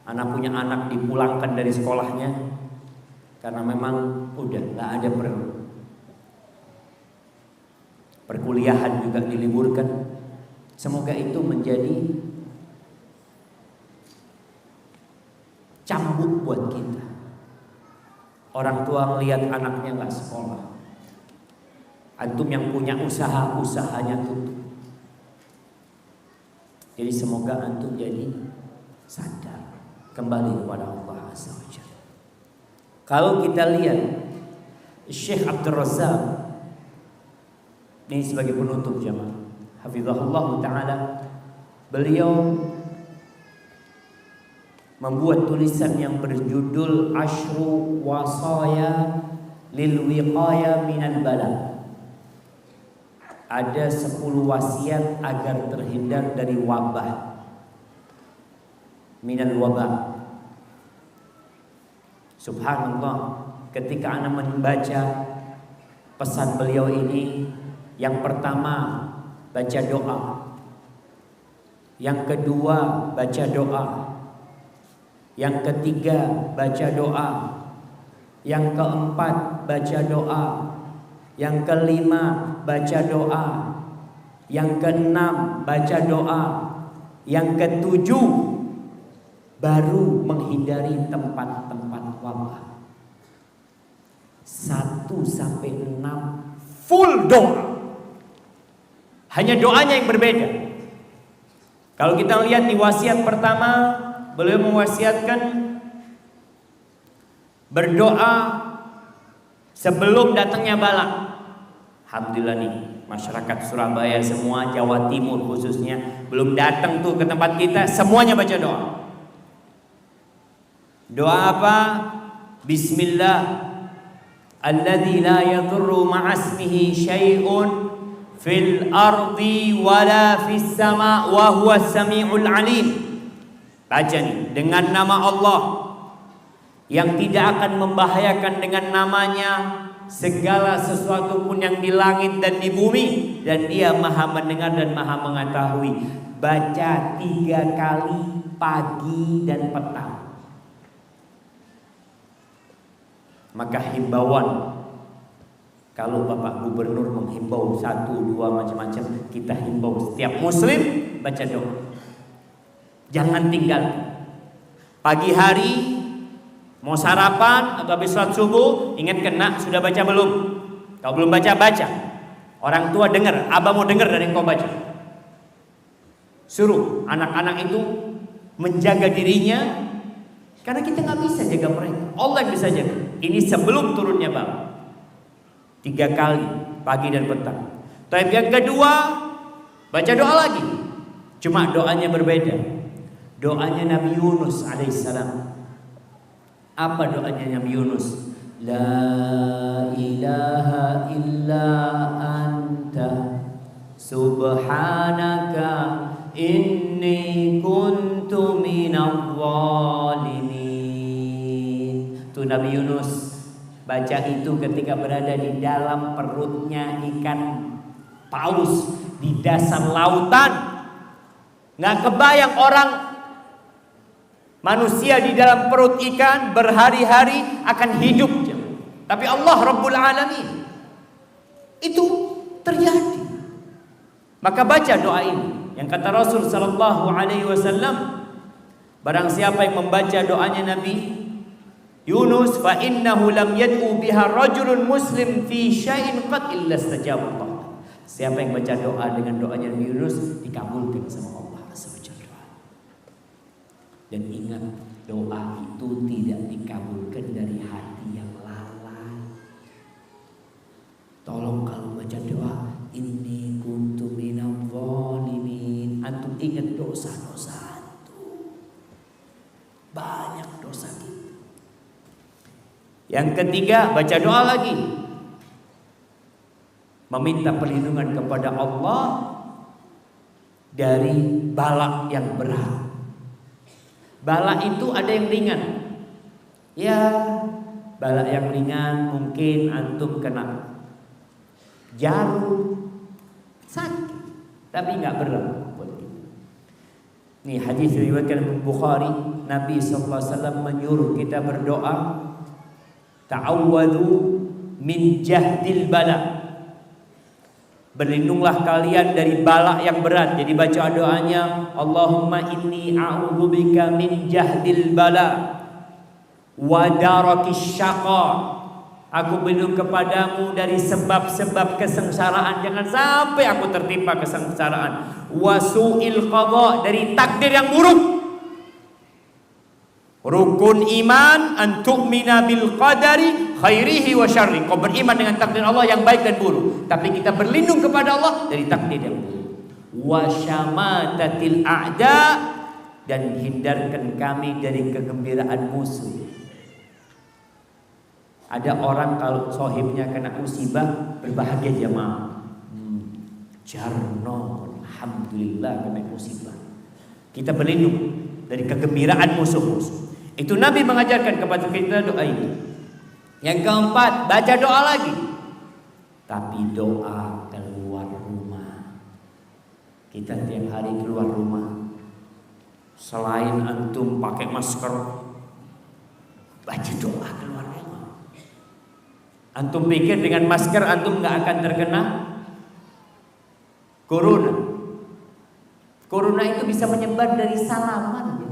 Anak punya anak dipulangkan dari sekolahnya karena memang udah nggak ada perkuliahan juga diliburkan. Semoga itu menjadi cambuk buat kita. Orang tua melihat anaknya nggak sekolah, antum yang punya usaha, usahanya tutup. Jadi semoga antum jadi sadar kembali kepada Allah Azza wa Jalla. Kalau kita lihat Syekh Abdul Razak ini sebagai penutup jamaah, hafizahullah taala, beliau membuat tulisan yang berjudul Ashru Wasaya Lil Wiqaya Minal Bala. Ada 10 wasiat agar terhindar dari wabah. Minal wabah. Subhanallah, ketika Anda membaca pesan beliau ini, yang pertama baca doa, yang kedua baca doa, yang ketiga baca doa, yang keempat baca doa, yang kelima baca doa, yang keenam baca doa, yang ketujuh baru menghindari tempat-tempat wabah. 1 sampai 6 full doa. Hanya doanya yang berbeda. Kalau kita lihat di wasiat pertama, beliau mewasiatkan berdoa sebelum datangnya bala. Alhamdulillah nih, masyarakat Surabaya semua, Jawa Timur khususnya, belum datang tuh ke tempat kita, semuanya baca doa. Doa apa? Bismillah alladzi la yadurru ma'asmihi syai'un fil ardi wala fis sama' wa huwas sami'ul alim. Baca nih, dengan nama Allah yang tidak akan membahayakan dengan namanya segala sesuatu pun yang di langit dan di bumi, dan Dia Maha mendengar dan Maha mengetahui. Baca 3 kali pagi dan petang. Maka himbauan, kalau Bapak Gubernur menghimbau 1, 2 macam-macam, kita himbau setiap muslim baca doa. Jangan tinggal. Pagi hari mau sarapan atau habis sholat subuh, ingat kena sudah baca belum? Kalau belum baca, baca. Orang tua dengar, abah mau dengar dari engkau baca. Suruh anak-anak itu menjaga dirinya, karena kita nggak bisa jaga mereka, Allah yang bisa jaga. Ini sebelum turunnya bala. 3 kali pagi dan petang. Tapi yang kedua baca doa lagi, cuma doanya berbeda. Doanya Nabi Yunus alaihissalam. Apa doanya Nabi Yunus? La ilaha illa anta subhanaka inni kuntu minadh dhalimin. Itu Nabi Yunus baca itu ketika berada di dalam perutnya ikan paus di dasar lautan. Nggak kebayang orang manusia di dalam perut ikan berhari-hari akan hidup. Tapi Allah Rabbul Alamin itu terjadi. Maka baca doa ini. Yang kata Rasul sallallahu alaihi wasallam, barang siapa yang membaca doanya Nabi Yunus, fa innahu lam yad'u biha rajulun muslim fi syai'in qad illa istajaba Allah. Siapa yang baca doa dengan doanya Nabi Yunus, dikabulkan sama Allah Azza wa Jalla. Dan ingat, doa itu tidak dikabulkan dari hati yang lalai. Tolong kalau baca doa, inni kuntu minadh dhalimin, antum ingat dosa-dosa antum. Banyak dosa kita. Yang ketiga, baca doa lagi, meminta perlindungan kepada Allah dari bala yang berat. Bala itu ada yang ringan. Ya, bala yang ringan mungkin antum kena jarum, sakit, tapi nggak berat. Nih hadis riwayatkan Bukhari, Nabi SAW menyuruh kita berdoa, ta'awwadhu min jahdil bala. Berlindunglah kalian dari bala yang berat. Jadi baca doanya, Allahumma inni a'udzubika min jahdil bala wa darakis syaqa. Aku berlindung kepadamu dari sebab-sebab kesengsaraan. Jangan sampai aku tertimpa kesengsaraan. Wa su'il qadha, dari takdir yang buruk. Rukun iman an tu'mina bil qadari khairihi wa syarri. Kau beriman dengan takdir Allah yang baik dan buruk, tapi kita berlindung kepada Allah dari takdir yang buruk. Wa syamatatil a'da, dan hindarkan kami dari kegembiraan musuh. Ada orang kalau sohibnya kena musibah berbahagia jamaah. Jarno, alhamdulillah kena musibah. Kita berlindung dari kegembiraan musuh-musuh. Itu Nabi mengajarkan kepada kita doa itu. Yang keempat, baca doa lagi. Tapi doa keluar rumah. Kita tiap hari keluar rumah, selain antum pakai masker, baca doa keluar rumah. Antum pikir dengan masker antum nggak akan terkena corona? Corona itu bisa menyebar dari salaman.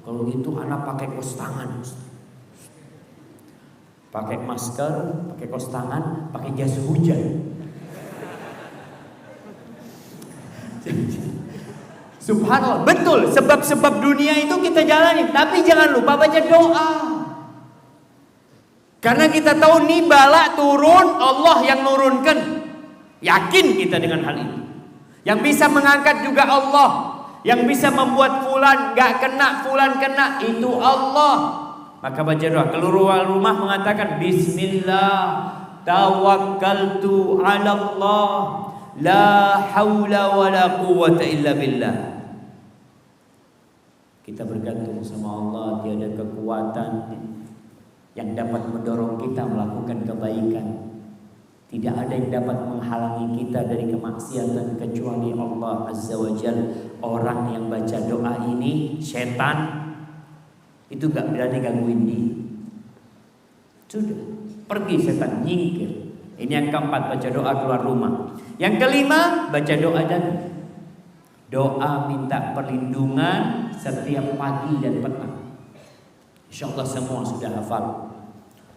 Kalau gitu anak pakai kos tangan, pakai masker, pakai kos tangan, pakai jas hujan. Subhanallah, betul, sebab-sebab dunia itu kita jalani, tapi jangan lupa baca doa. Karena kita tahu nih bala turun, Allah yang nurunkan. Yakin kita dengan hal ini. Yang bisa mengangkat juga Allah. Yang bisa membuat fulan gak kena, fulan kena, itu Allah. Maka baca doa. Keluar rumah mengatakan Bismillah tawakkaltu ala Allah, la hawla wa la quwwata illa billah. Kita bergantung sama Allah. Tiada kekuatan yang dapat mendorong kita melakukan kebaikan. Tidak ada yang dapat menghalangi kita dari kemaksiatan kecuali Allah Azza wa Jalla. Orang yang baca doa ini, setan itu gak berani gangguin dia. Sudah, pergi setan, nyingkir. Ini yang keempat, baca doa keluar rumah. Yang kelima, baca doa dan doa minta perlindungan setiap pagi dan petang. InsyaAllah semua sudah hafal.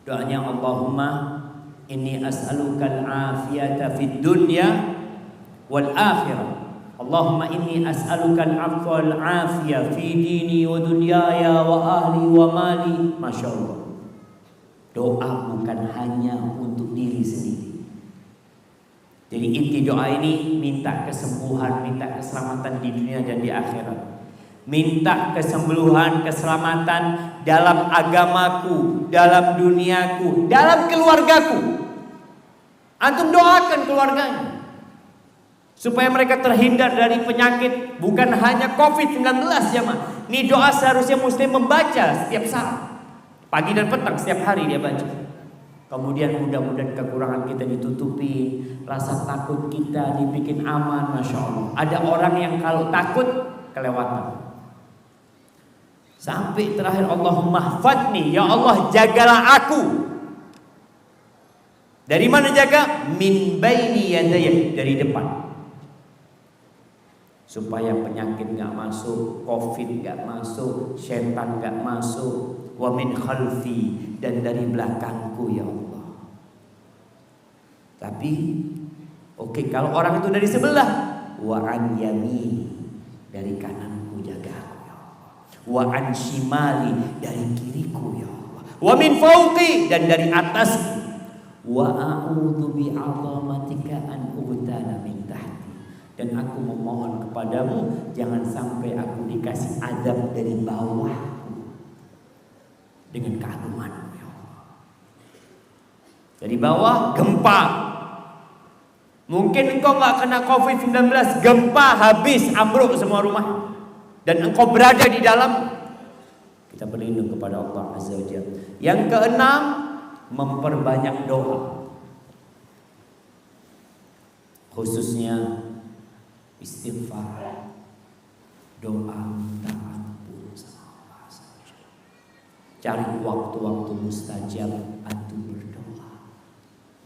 Doanya Allahumma inni as'alukal afiyata fid dunya wal akhirah. Allahumma inni as'alukal afwa wal afiyah fi dini wa dunyaya wa ahli wa mali. Masya Allah. Doa bukan hanya untuk diri sendiri. Jadi inti doa ini minta kesembuhan, minta keselamatan di dunia dan di akhirat. Minta kesembuhan, keselamatan dalam agamaku, dalam duniaku, dalam keluargaku. Antum doakan keluarganya supaya mereka terhindar dari penyakit, bukan hanya COVID-19 ya mah. Ini doa seharusnya muslim membaca setiap saat, pagi dan petang, setiap hari dia baca. Kemudian mudah-mudahan kekurangan kita ditutupi, rasa takut kita dibikin aman. Masya Allah. Ada orang yang kalau takut kelewatan. Sampai terakhir Allahumma hafadni, ya Allah jagalah aku. Dari mana jaga? Min baini yadayya, dari depan. Supaya penyakit gak masuk, covid gak masuk, setan gak masuk. Wa min khalfi, dan dari belakangku ya Allah. Tapi oke, kalau orang itu dari sebelah, wa an yamini, dari kananku jaga aku ya Allah. Wa an shimali, dari kiriku ya Allah. Wa min fauqi, dan dari atasku. Wa a'udzu bi'azamatika an ubtala min tahti, dan aku memohon kepadamu jangan sampai aku dikasih azab dari bawahku dengan keagunganmu ya Allah. Dari bawah gempa. Mungkin engkau gak kena COVID-19, gempa habis, ambruk semua rumah, dan engkau berada di dalam. Kita berlindung kepada Allah Azza wa Jalla. Yang keenam, memperbanyak doa, khususnya istighfar, doa minta ampun sama Allah Azza wa Jalla. Cari waktu-waktu mustajab antum berdoa,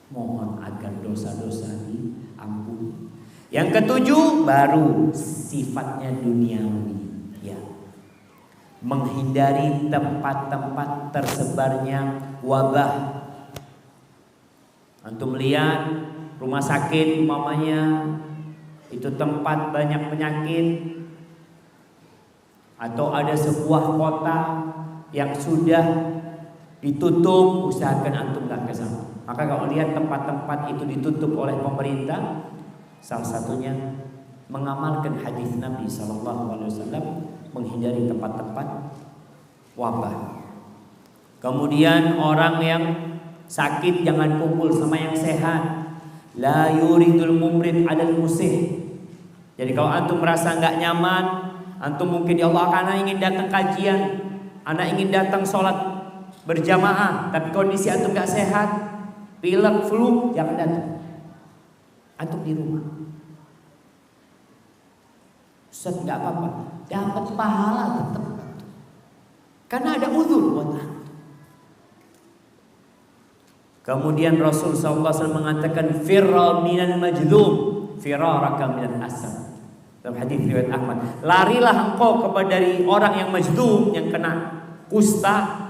mohon agar dosa-dosa diampuni. Yang ketujuh, baru sifatnya duniawi, ya, menghindari tempat-tempat tersebarnya wabah. Antum lihat rumah sakit umpamanya itu tempat banyak penyakit, atau ada sebuah kota yang sudah ditutup, usahakan antum gak ke sana. Maka kalau lihat tempat-tempat itu ditutup oleh pemerintah, salah satunya mengamalkan hadis Nabi SAW, menghindari tempat-tempat wabah. Kemudian orang yang sakit jangan kumpul sama yang sehat. La yuridul mumrid 'alal musih. Jadi kalau antum merasa nggak nyaman, antum mungkin ya Allah, anak ingin datang kajian, anak ingin datang sholat berjamaah, tapi kondisi antum nggak sehat, pilek, flu, jangan datang. Antum di rumah. Ustaz, nggak apa-apa, dapat pahala tetap, karena ada uzur buat antum. Kemudian Rasul SAW mengatakan, firra minal majlum firaraka minal asad. Dalam hadis riwayat Ahmad, larilah engkau dari orang yang majlum, yang kena kusta,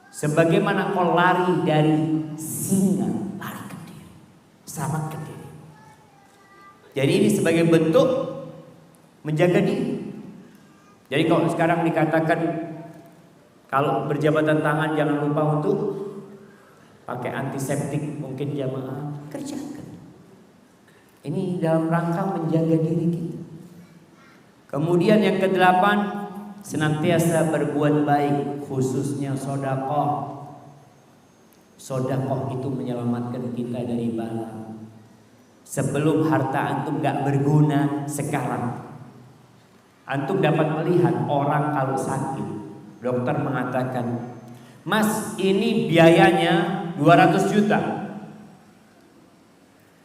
sebagaimana kau lari dari singa lari ke diri, selamatkan diri. Jadi ini sebagai bentuk menjaga diri. Jadi kalau sekarang dikatakan kalau berjabatan tangan jangan lupa untuk pakai antiseptik, mungkin jamaah kerjakan. Ini dalam rangka menjaga diri kita. Kemudian yang kedelapan, senantiasa berbuat baik, khususnya sedekah. Sedekah itu menyelamatkan kita dari bala. Sebelum harta antum gak berguna, sekarang antum dapat melihat orang kalau sakit, dokter mengatakan, Mas, ini biayanya 200 juta.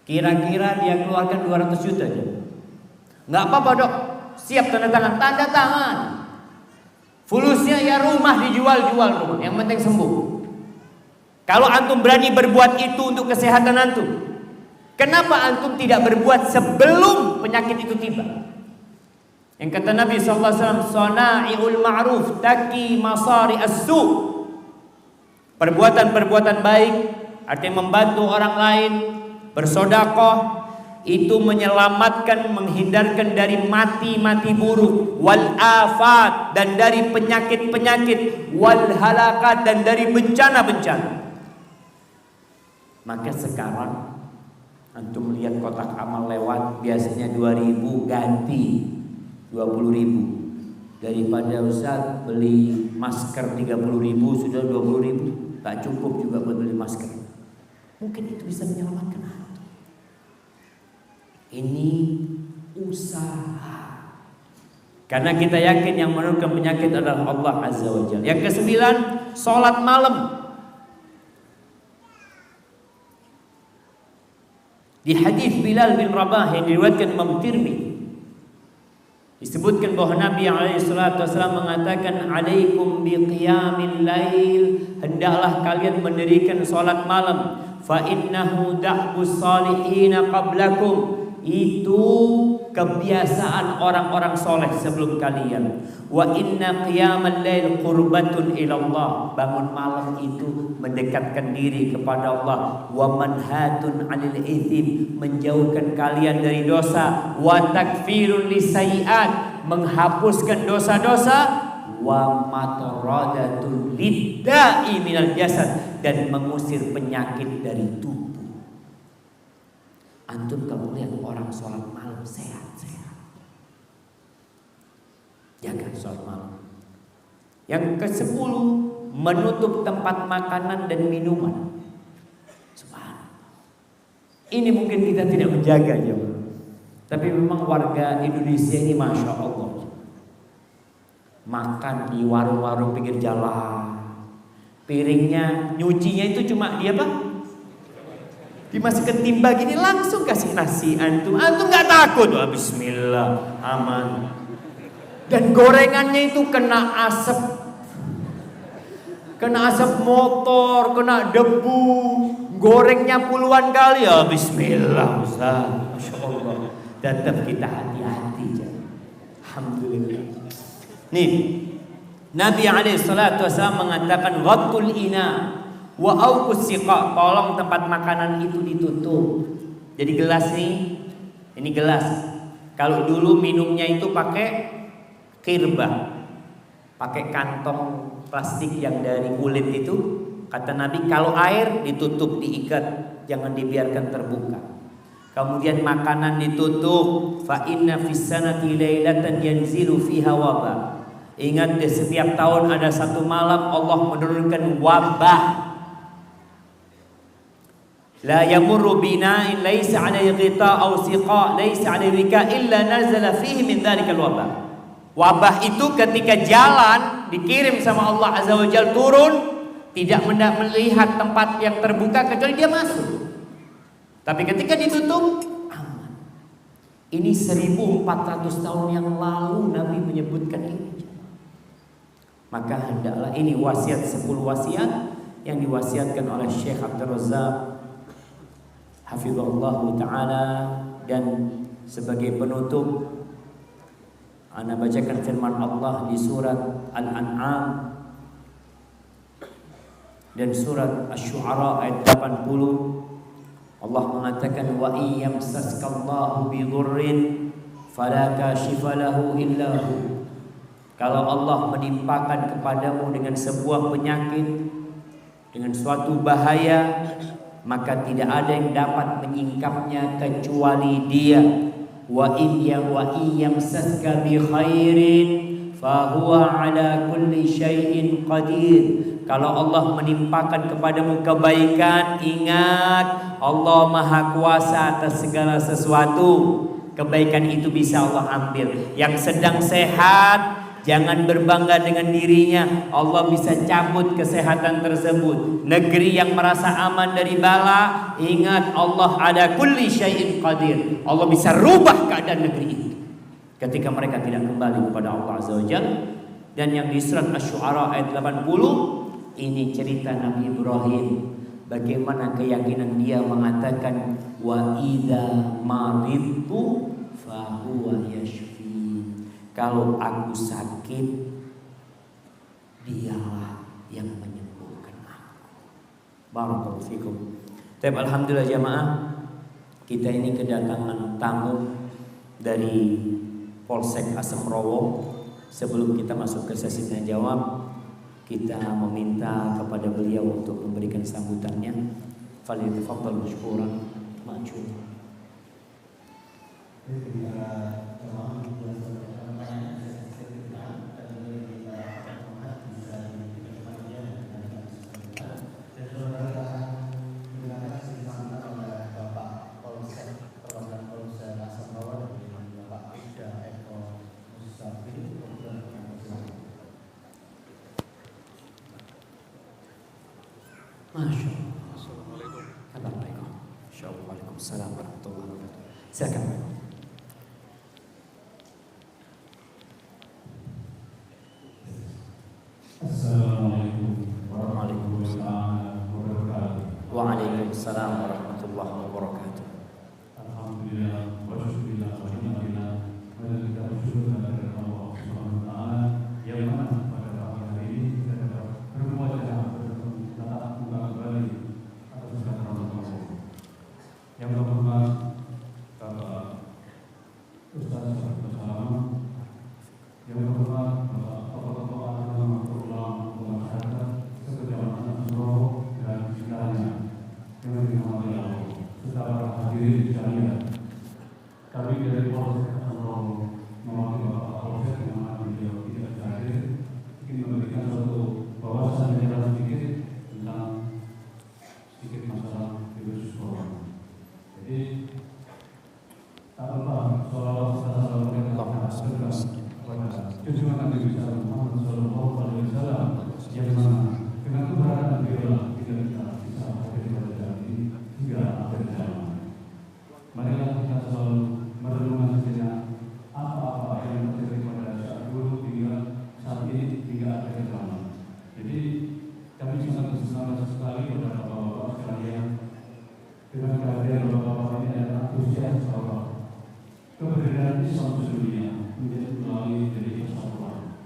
Kira-kira dia keluarkan 200 juta aja. Nggak apa-apa dok, siap tanda tangan, tanda tangan. Fulusnya ya rumah dijual-jual rumah, yang penting sembuh. Kalau antum berani berbuat itu untuk kesehatan antum, kenapa antum tidak berbuat sebelum penyakit itu tiba? Yang kata Nabi SAW, Sana'iul ma'ruf taki masari as-su'. Perbuatan-perbuatan baik, artinya membantu orang lain, bersedekah, itu menyelamatkan, menghindarkan dari mati-mati buruk, wal afat, dan dari penyakit-penyakit, wal halakat, dan dari bencana-bencana. Maka sekarang antum melihat kotak amal lewat, biasanya 2.000 ganti 20.000. Daripada Ustaz beli masker 30.000 sudah 20.000, tak cukup juga buat beli masker. Mungkin itu bisa menyelamatkan antum. Ini usaha. Karena kita yakin yang menurunkan penyakit adalah Allah Azza wa Jalla. Yang kesembilan, sholat malam. Di hadis Bilal bin Rabah yang diriwayatkan Imam Tirmidzi, disebutkan bahwa Nabi SAW mengatakan, alaikum biqiyamil lail, hendaklah kalian mendirikan sholat malam, fa innahu da'bus salihina qablakum, itu kebiasaan orang-orang soleh sebelum kalian. Wa inna qiyamal lail qurbatun ilallah, bangun malam itu mendekatkan diri kepada Allah. Wa manhatun 'anil itsm, menjauhkan kalian dari dosa. Wa takfirun lisayiat, menghapuskan dosa-dosa. Wa mataradatun lidda'i minal jasad, dan mengusir penyakit dari tubuh. Antum kalau lihat orang sholat malam sehat-sehat, jaga sholat malam. Yang ke-10, menutup tempat makanan dan minuman. Subhanallah. Ini mungkin kita tidak menjaga, jemaah. Tapi memang warga Indonesia ini masya Allah, makan di warung-warung pinggir jalan, piringnya nyucinya itu cuma dia apa? Dimasukkan timba gini langsung kasih nasi. Antum nggak takut? Wah, bismillah, aman. Dan gorengannya itu kena asap motor, kena debu, gorengnya puluhan kali. Ya bismillah, Ustaz, masya Allah. Tetap kita hati-hati. Alhamdulillah. Nih, Nabi SAW mengatakan ghaddul ina wa auqus siqa, tolong tempat makanan itu ditutup. Jadi gelas nih, ini gelas. Kalau dulu minumnya itu pakai kirbah, pakai kantong plastik yang dari kulit itu, kata Nabi kalau air ditutup, diikat, jangan dibiarkan terbuka. Kemudian makanan ditutup. Fa inna fis sanati lailatan yanzilu fiha wabah. Ingat, di setiap tahun ada satu malam Allah menurunkan wabah. La yamurru bina'in laisa 'alaihi ghita aw siqa laisa 'alaihi wika illa nazala fihi min dzalikal wabah. Wabah itu ketika jalan dikirim sama Allah Azza wa Jalla turun, tidak melihat tempat yang terbuka kecuali dia masuk. Tapi ketika ditutup aman. Ini 1400 tahun yang lalu Nabi menyebutkan ini. Maka hendaklah, ini wasiat 10 wasiat yang diwasiatkan oleh Syekh Abdul Razzaq hafizahullah ta'ala. Dan sebagai penutup, ana bacakan firman Allah di surat Al-An'am dan surat Asy-Syu'ara ayat 80. Allah mengatakan wa iyyamsaskallahu bidurrin fala kashifa lahu illa hu. Kalau Allah menimpakan kepadamu dengan sebuah penyakit, dengan suatu bahaya, maka tidak ada yang dapat menyingkapnya kecuali Dia. Wa iyyamsaska bi khairin fa huwa ala kulli syai'in qadir. Kalau Allah menimpakan kepadamu kebaikan, ingat Allah Maha Kuasa atas segala sesuatu. Kebaikan itu bisa Allah ambil. Yang sedang sehat, jangan berbangga dengan dirinya. Allah bisa cabut kesehatan tersebut. Negeri yang merasa aman dari bala, ingat Allah ada kulli syai'in qadir. Allah bisa rubah keadaan negeri itu ketika mereka tidak kembali kepada Allah Azza wa Jalla. Dan yang di surat Asy-Syu'ara ayat 80, ini cerita Nabi Ibrahim, bagaimana keyakinan dia mengatakan wa idza maridtu fa huwa yashfi. Kalau aku sakit, Dialah yang menyembuhkan aku. Barakallahu fikum. Tapi alhamdulillah jamaah, kita ini kedatangan tamu dari Polsek Asemrowo. Sebelum kita masuk ke sesi tanya jawab, kita meminta kepada beliau untuk memberikan sambutannya. Falyatafaddal mashkuran ma'jur. Masya Allah. Assalamualaikum. Waalaikumsalam warahmatullahi wabarakatuh. Silakan. Assalamualaikum warahmatullahi wabarakatuh. Waalaikumsalam Waalaikumsalam warahmatullahi wabarakatuh. Alhamdulillah, wa syukurillah, wa ni'matillah. Mari kita bersyukur kepada Allah Subhanahu wa taala yang mana pada pagi hari ini kita dapat bermuajah bertatap muka kembali atas segala rahmat Allah. Yang terhormat Bapak Ustaz Bersama, yang terhormat Bapak tokoh-tokoh agama, ulama, masyarakat, sekejamaah Solo dan sekitarnya yang dirahmati Allah. Saudara hadirin sekalian, kami dari Polres Solo mewakili Bapak Kapolsek yang mana beliau tidak hadir, ingin memberikan suatu wawasan yang sedikit tentang sedikit masalah virus corona. Jadi tak lupa sholawat serta salam kepada junjungan Nabi besar Muhammad Sallallahu Alaihi Wasallam yang mana dengan keberadaan beliau tidak kita bisa hadir pada hari ini hingga akhir zaman. Marilah kita selalu merenungkan sejenak apa-apa yang terjadi pada saat dulu hingga saat ini hingga akhir zaman. Jadi kami sangat bersemangat sekali pada bapak-bapak sekalian dengan kehadiran bapak-bapak ini adalah antusias bahwa keberadaan Islam sedunia menjadi melalui dari persatuan,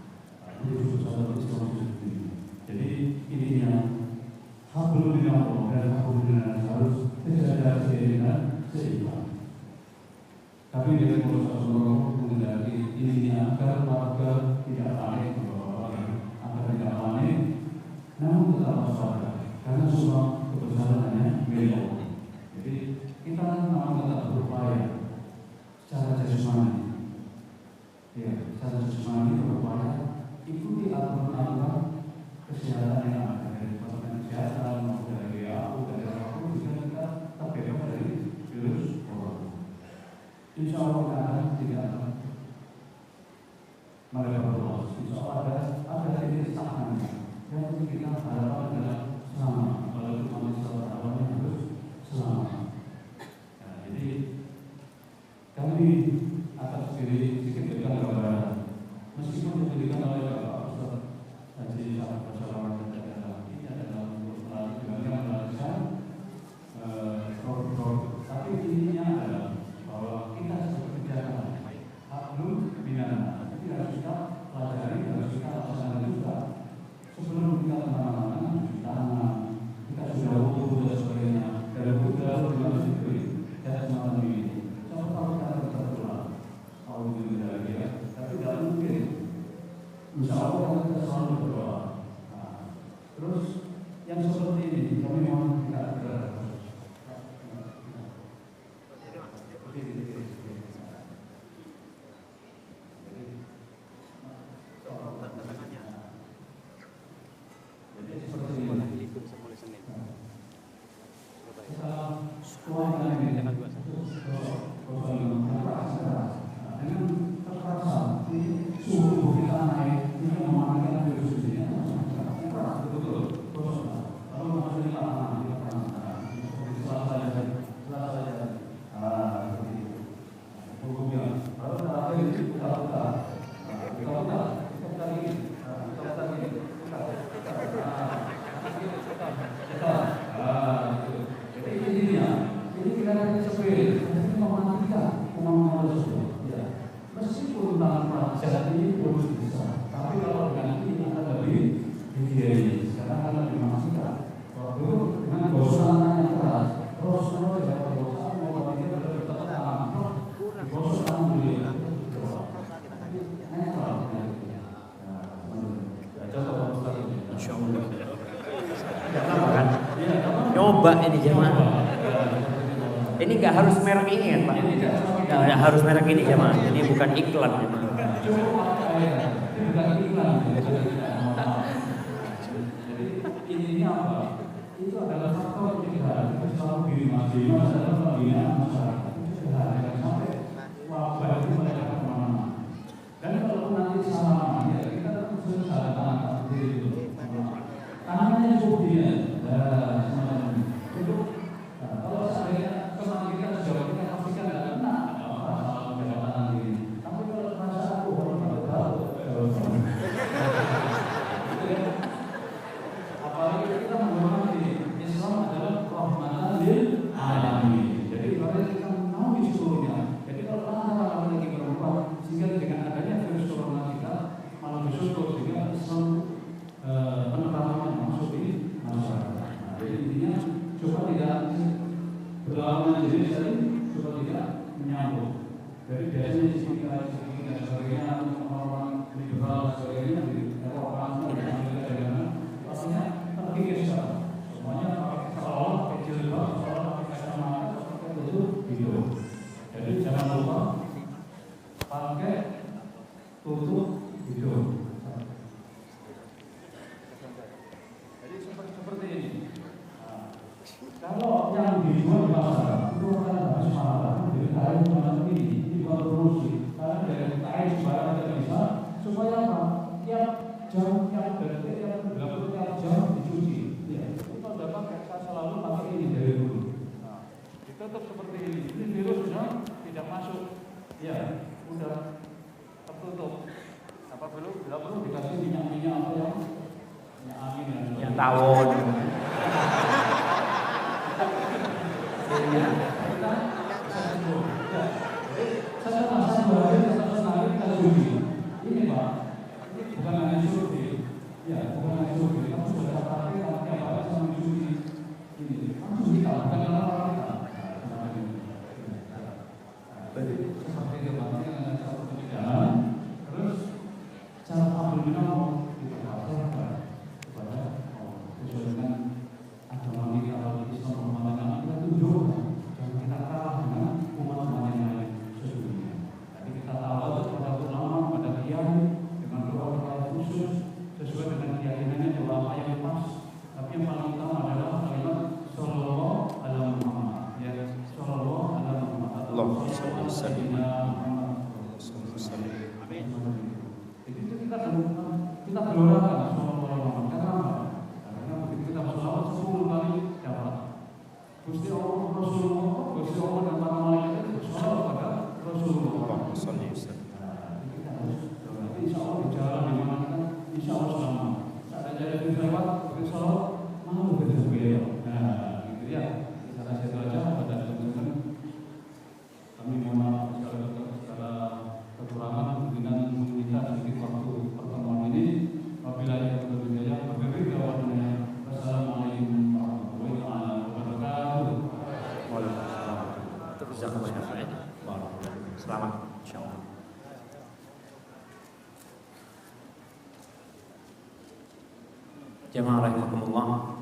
menuju persatuan Islam sedunia. Jadi intinya hablum minallah dan hablum minannas harus sejajar seiringan seimbang. Kami dari Polres Solo mengendaki intinya agar warga tidak panik, agar tidak panik, namun tetap waspada karena semua kebesaran hanya milik Allah. Jadi kita memang tetap berupaya secara jasmani, ya, secara jasmani berupaya ikuti aturan-aturan kesehatan yang ada dari Kementerian Kesehatan maupun dari WHO, dari apapun juga kita terbebas dari virus corona. Insya Allah kita tidak akan melebar luas. Insya Allah ada titik stagnan. Yang penting kita harapkan adalah selamat. Kalau cuma masalah awalnya harus selamat. Nah, jadi kami atas diri sedikit berikan gambaran. Meskipun diberikan oleh Bapak Ustaz Haji Ahmad Basalawan dan daerah ini adalah untuk melanjutkan produk, tapi intinya adalah bahwa kita seperti biasa hablum minannas. Jadi harus kita pelajari, harus kita laksanakan juga. Sebelum kita kemana-mana, cuci tangan, kita sudah wudu dan sebagainya. Dan wudu adalah dengan zikir dan semacam ini. Siapa tahu kita tertular, tahu itu dari dia, tapi tidak mungkin. Insya Allah kita selalu berdoa. Nah, terus yang seperti ini kami mohon kita berdoa. Meskipun tanpa sehat ini bonus bisa, tapi kalau dengan ini akan lebih higienis karena akan lebih memastikan. Waktu dengan bosan yang keras, terus kalau tidak bosan mau kita tetap tangan, bosan dulu. Coba ini jemaah. Ini nggak harus merek ini kan Pak? Nggak harus merek ini jemaah. Ini bukan iklan. Ini apa? Itu adalah faktor pencegahan. Kita selalu diri masing-masing adalah pembinaan masyarakat. Pencegahan jangan sampai wabah itu mereka kemana-mana. Dan kalau nanti salaman, ya kita harus salah tangan diri itu. Tangannya cukup dia. Kalau seandainya teman kita sejauh kita pastikan tidak kena apa-apa jabatan ini. Tapi kalau merasa aku baru tahu, apalagi kita menghormati Islam adalah rahmatan tidak berlawanan jenis tadi supaya tidak menyambung. Jadi biasanya di sini dan sebagainya orang-orang liberal sebagainya di Eropa dan Amerika dengan pastinya terkikis semuanya seolah kecil banget, seolah pakai kacamata seperti itu gitu. Jadi jangan lupa pakai tutup hidung. Jadi seperti ini. Kalau yang dijual di pasar itu akan habis mahal, jadi kain semacam ini dibuat produksi. Karena dari kain barang tidak bisa, supaya apa? Tiap jam, tiap detik, tiap jam dicuci. Ya, itu dapat saya selalu pakai ini dari dulu. Nah, ditutup seperti ini. Ini virusnya tidak masuk. Ya, udah tertutup. Apa perlu? Tidak perlu dikasih minyak-minyak apa yang angin Yang tawon. Ini Pak, ini bukan hanya survei, ya bukan hanya survei, kamu sudah pakai tiap hari sama cuci ini, langsung dikalahkan orang kita. Jadi seperti itu berarti ada satu pencegahan, terus cara ambil minum kita ajarkan kepada sesuai dengan agama kita atau Islam memandang kita tunjukkan dan kita kalah dengan umat-umat yang lain sesungguhnya. Jadi kita tahu pada ulama, pada kiai dengan doa-doa khusus sesuai dengan keyakinannya doa apa yang pas. Tapi yang paling utama adalah kalimat Sallallahu alaihi Muhammad. Ya, Sallallahu alaihi Muhammad. Allahumma shalli wa sallim. Jadi itu kita gelorakan Sallallahu alaihi Muhammad. Karena apa? Karena begitu kita bersalawat 10 kali dapat. Gusti Allah Rasulullah, Gusti Allah dan para malaikat itu bersalawat pada Rasulullah. Allahumma shalli wa sallim. Kita harus berarti insya Allah di jalan di mana kita insya Allah selamat. Ada jalan di lewat bersalawat malu beliau. Nah, gitu ya. Kita kasih itu aja pada teman-teman. Kami mohon maaf segala kekurangan kemungkinan kita sedikit waktu pertemuan ini. Apabila yang berbeda, wassalamualaikum warahmatullahi wabarakatuh. Selamat, insyaallah. Jemaah rahimakumullah.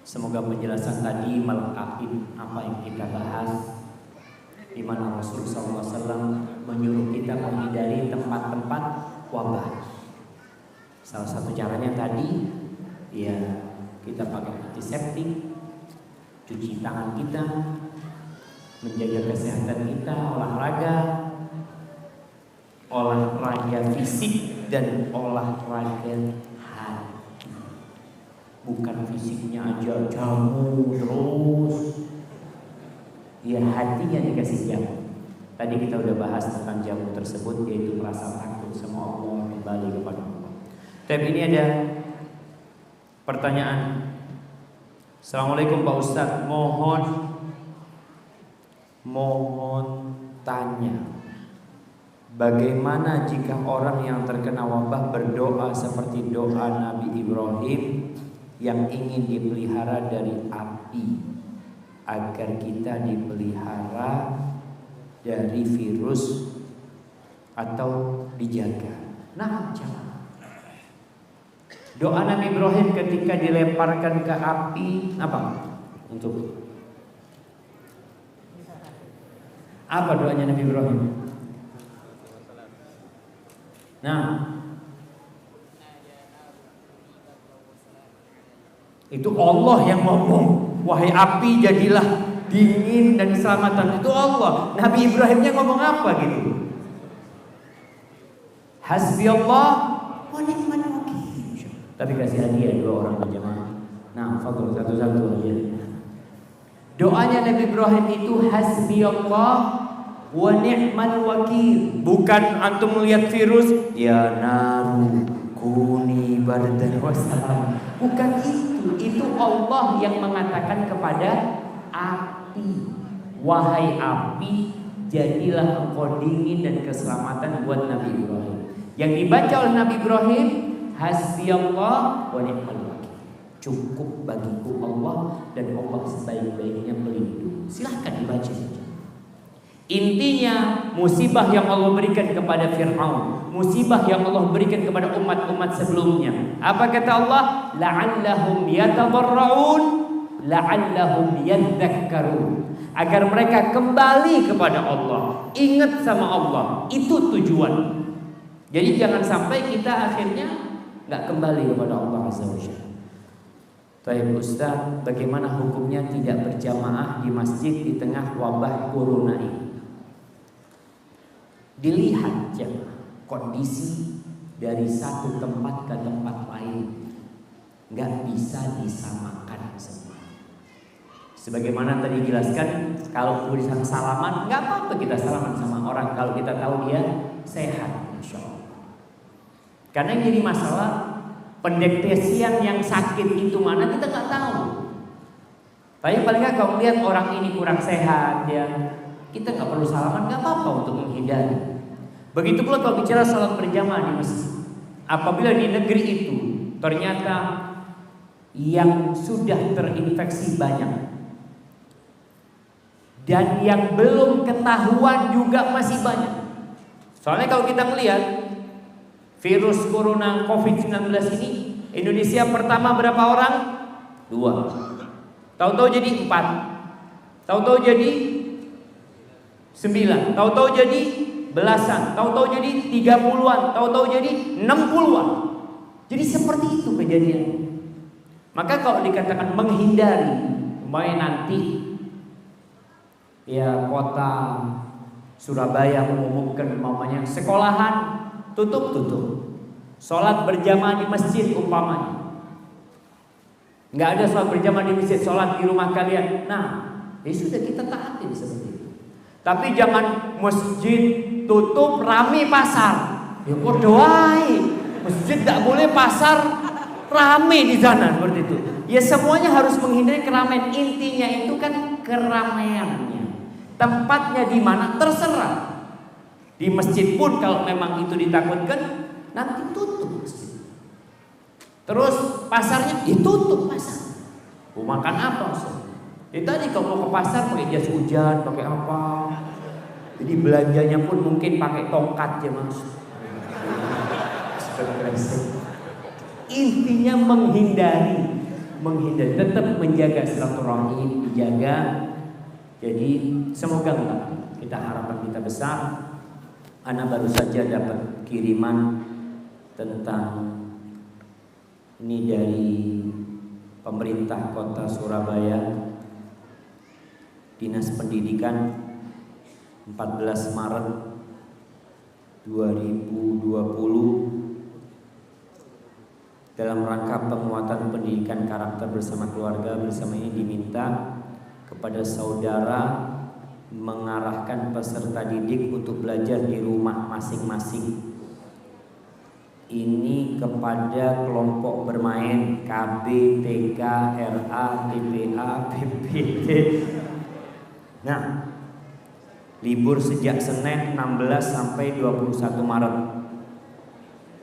Semoga penjelasan tadi melengkapi apa yang kita bahas, di mana Rasulullah SAW menyuruh kita menghindari tempat-tempat wabah. Salah satu caranya tadi, ya kita pakai antiseptik, cuci tangan kita, menjaga kesehatan kita, olahraga fisik dan olahraga hati. Bukan fisiknya aja jamu terus, ya hatinya dikasih jamu. Tadi kita udah bahas tentang jamu tersebut, yaitu merasa takut sama Allah, kembali kepada Allah. Tapi ini ada pertanyaan. Assalamualaikum Pak Ustadz, mohon tanya, bagaimana jika orang yang terkena wabah berdoa seperti doa Nabi Ibrahim yang ingin dipelihara dari api, agar kita dipelihara dari virus atau dijaga? Nah, jangan. Doa Nabi Ibrahim ketika dilemparkan ke api apa? Untuk apa doanya Nabi Ibrahim? Nah, itu Allah yang ngomong, wahai api jadilah dingin dan keselamatan. Itu Allah. Nabi Ibrahimnya ngomong apa gitu? Hasbi Allah wa ni'mal wakil. Tapi kasih hadiah 2 orang berjamaah. Nah, fadhil satu-satu aja. Doanya Nabi Ibrahim itu hasbi Allah wa ni'mal wakil. Bukan antum melihat virus, ya naru kuni bardan wa salam. Bukan itu. Itu Allah yang mengatakan kepada api, wahai api, jadilah engkau dingin dan keselamatan buat Nabi Ibrahim. Yang dibaca oleh Nabi Ibrahim, hasbi Allah wa ni'mal wakil. Cukup bagiku Allah, dan Allah sebaik-baiknya pelindung. Silahkan dibaca. Intinya musibah yang Allah berikan kepada Fir'aun, musibah yang Allah berikan kepada umat-umat sebelumnya. Apa kata Allah? La'allahum yatadarra'un, la'allahum yadhakkarun. Agar mereka kembali kepada Allah, ingat sama Allah. Itu tujuan. Jadi jangan sampai kita akhirnya nggak kembali kepada Allah Azza wa Jalla. Baik Ustaz, bagaimana hukumnya tidak berjamaah di masjid di tengah wabah corona ini? Dilihat kondisi dari satu tempat ke tempat lain, nggak bisa disamakan semua. Sebagaimana tadi dijelaskan, kalau tulisan salaman, nggak apa-apa kita salaman sama orang kalau kita tahu dia sehat, insya Allah. Karena yang jadi masalah pendeteksian yang sakit itu mana kita nggak tahu. Tapi paling nggak kalau melihat orang ini kurang sehat, ya kita nggak perlu salaman, nggak apa-apa untuk menghindari. Begitu pula kalau bicara salat berjamaah di masjid. Apabila di negeri itu ternyata yang sudah terinfeksi banyak dan yang belum ketahuan juga masih banyak. Soalnya kalau kita melihat virus corona COVID-19 ini, Indonesia pertama berapa orang? 2. Tahu-tahu jadi 4. Tahu-tahu jadi 9. Tahu-tahu jadi belasan. Tahu-tahu jadi 30-an. Tahu-tahu jadi 60-an. Jadi seperti itu kejadian. Maka kalau dikatakan menghindari, supaya nanti ya kota Surabaya mengumumkan umpamanya sekolahan tutup. Sholat berjamaah di masjid umpamanya. Nggak ada sholat berjamaah di masjid, sholat di rumah kalian. Nah, ya sudah kita taati seperti itu. Tapi jangan masjid tutup rame pasar. Ya kok doai. Masjid nggak boleh, pasar rame di sana seperti itu. Ya semuanya harus menghindari keramaian. Intinya itu kan keramaiannya. Tempatnya di mana terserah. Di masjid pun kalau memang itu ditakutkan, nanti tutup masjid. Terus pasarnya ditutup pasar. Mau makan apa? Ya tadi kalau mau ke pasar pakai jas hujan, pakai apa? Jadi belanjanya pun mungkin pakai tongkat ya Mas. Intinya menghindari, tetap menjaga silaturahim, dijaga. Jadi semoga kita harapan kita besar. Ana baru saja dapat kiriman tentang ini dari pemerintah kota Surabaya, Dinas Pendidikan, 14 Maret 2020 dalam rangka penguatan pendidikan karakter bersama keluarga. Bersama ini diminta kepada saudara mengarahkan peserta didik untuk belajar di rumah masing-masing. Ini kepada kelompok bermain KB, TK, RA, TPA, PPT. Nah, libur sejak Senin 16 sampai 21 Maret.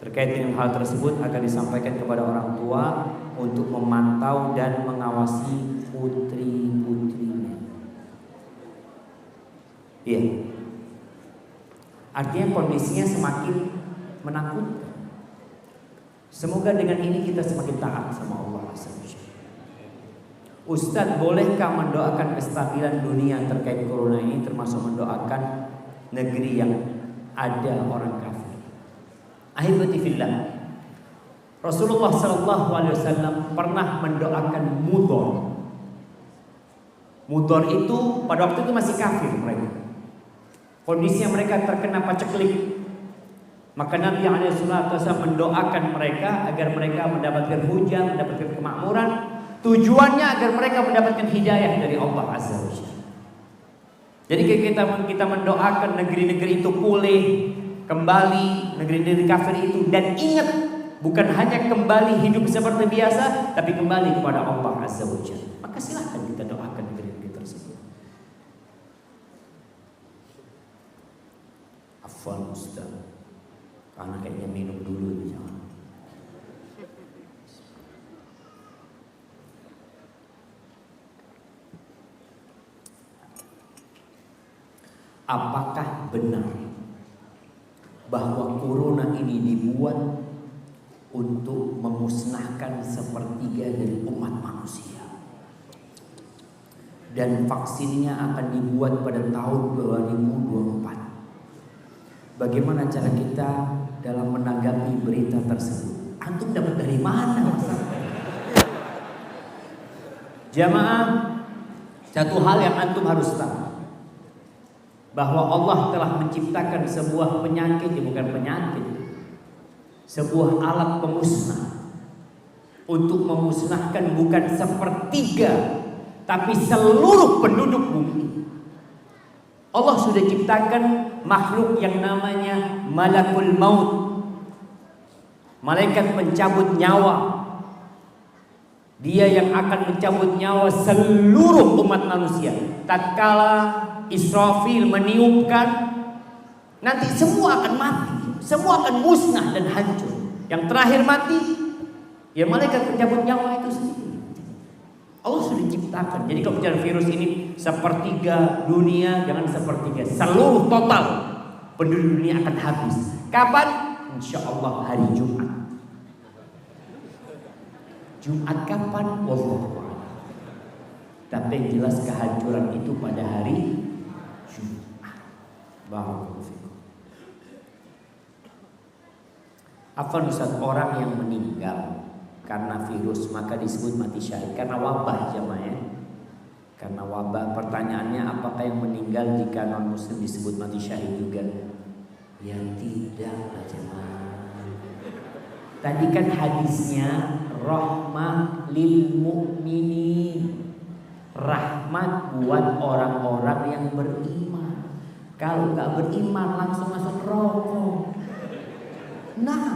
Terkait dengan hal tersebut akan disampaikan kepada orang tua untuk memantau dan mengawasi putri-putrinya. Iya. Artinya kondisinya semakin menakutkan. Semoga dengan ini kita semakin taat sama Allah. Ustadz, bolehkah mendoakan kestabilan dunia terkait corona ini, termasuk mendoakan negeri yang ada orang kafir? Ahibati fillah, Rasulullah SAW pernah mendoakan Mudhar. Mudhar itu pada waktu itu masih kafir mereka. Kondisinya mereka terkena paceklik. Maka Nabi SAW mendoakan mereka agar mereka mendapatkan hujan, mendapatkan kemakmuran. Tujuannya agar mereka mendapatkan hidayah dari Allah Azza wa Jalla. Jadi kita mendoakan negeri-negeri itu pulih kembali, negeri-negeri kafir itu, dan ingat, bukan hanya kembali hidup seperti biasa, tapi kembali kepada Allah Azza wa Jalla. Maka silahkan kita doakan negeri-negeri tersebut. Afwan Ustaz, karena kayaknya minum dulu nih, jangan. apakah benar bahwa corona ini dibuat untuk memusnahkan sepertiga dari umat manusia, dan vaksinnya akan dibuat pada tahun 2024. Bagaimana cara kita dalam menanggapi berita tersebut? Antum dapat dari mana? Jamaah, satu hal yang antum harus tahu, bahwa Allah telah menciptakan sebuah penyakit, bukan penyakit, sebuah alat pemusnah untuk memusnahkan bukan sepertiga, tapi seluruh penduduk bumi. Allah sudah ciptakan makhluk yang namanya malakul maut, malaikat pencabut nyawa. Dia yang akan mencabut nyawa seluruh umat manusia. Tatkala Israfil meniupkan, nanti semua akan mati, semua akan musnah dan hancur. Yang terakhir mati, ya malaikat pencabut nyawa itu sendiri. Allah sudah ciptakan. Jadi kalau bicara virus ini, sepertiga dunia, jangan sepertiga, seluruh total penduduk dunia akan habis. Kapan? Insya Allah hari Jumat. Jumat kapan? Wallahu a'lam. Tapi yang jelas kehancuran itu pada hari Jumat. Barakallahu fikum. Afwan Ustaz, orang yang meninggal karena virus maka disebut mati syahid, karena wabah jemaah. Karena wabah. Pertanyaannya, apakah yang meninggal jika non muslim disebut mati syahid juga? Ya tidak jemaah. Tadi kan hadisnya rahmah lil mu'minin, rahmat buat orang-orang yang beriman. Kalau nggak beriman langsung masuk neraka. Nah,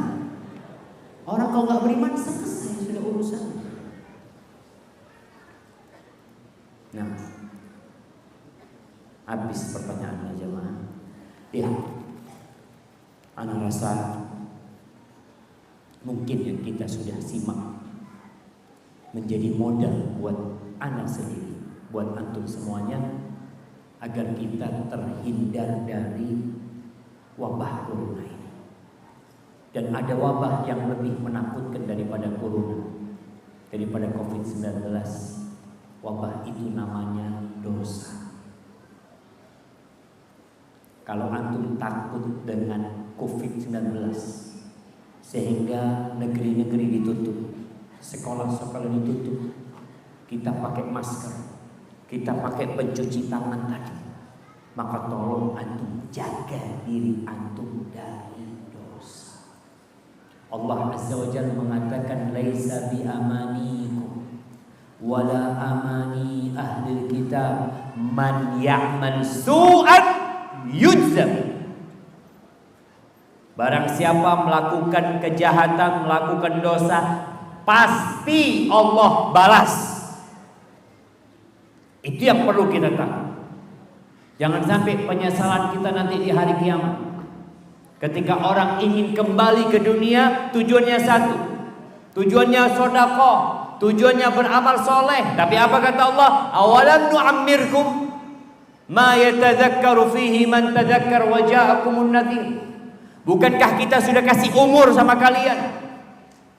orang kalau nggak beriman selesai sudah urusan. Nah, habis pertanyaannya jemaah. Ya, ana rasa mungkin yang kita sudah simak menjadi modal buat anak sendiri, buat antum semuanya, agar kita terhindar dari wabah corona ini. Dan ada wabah yang lebih menakutkan daripada corona, daripada COVID-19. Wabah itu namanya dosa. Kalau antum takut dengan COVID-19 sehingga negeri-negeri ditutup, sekolah-sekolah ditutup, kita pakai masker, kita pakai pencuci tangan tadi, maka tolong antum jaga diri antum dari dosa. Allah Azza wa Jalla mengatakan, laisa bi amanikum wala amani ahli kitab man ya'mal su'an yujzam. Barang siapa melakukan kejahatan, melakukan dosa, pasti Allah balas. Itu yang perlu kita tahu. Jangan sampai penyesalan kita nanti di hari kiamat. Ketika orang ingin kembali ke dunia, tujuannya satu, tujuannya sedekah, tujuannya beramal soleh. Tapi apa kata Allah? Awalam nu'ammirkum ma yatadzakkaru fihi man tadzakkar wa ja'akumun nadhir. Bukankah kita sudah kasih umur sama kalian?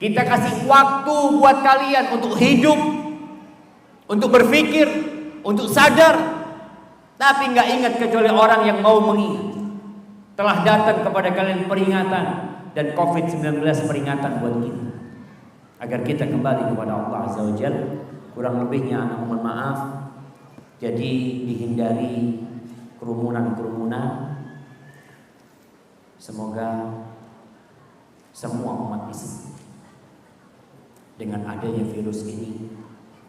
Kita kasih waktu buat kalian untuk hidup, untuk berpikir, untuk sadar. Tapi nggak ingat kecuali orang yang mau mengingat. Telah datang kepada kalian peringatan, dan COVID-19 peringatan buat kita, agar kita kembali kepada Allah Azza wa Jalla. Kurang lebihnya anak mohon maaf. Jadi dihindari kerumunan-kerumunan. Semoga semua umat Islam dengan adanya virus ini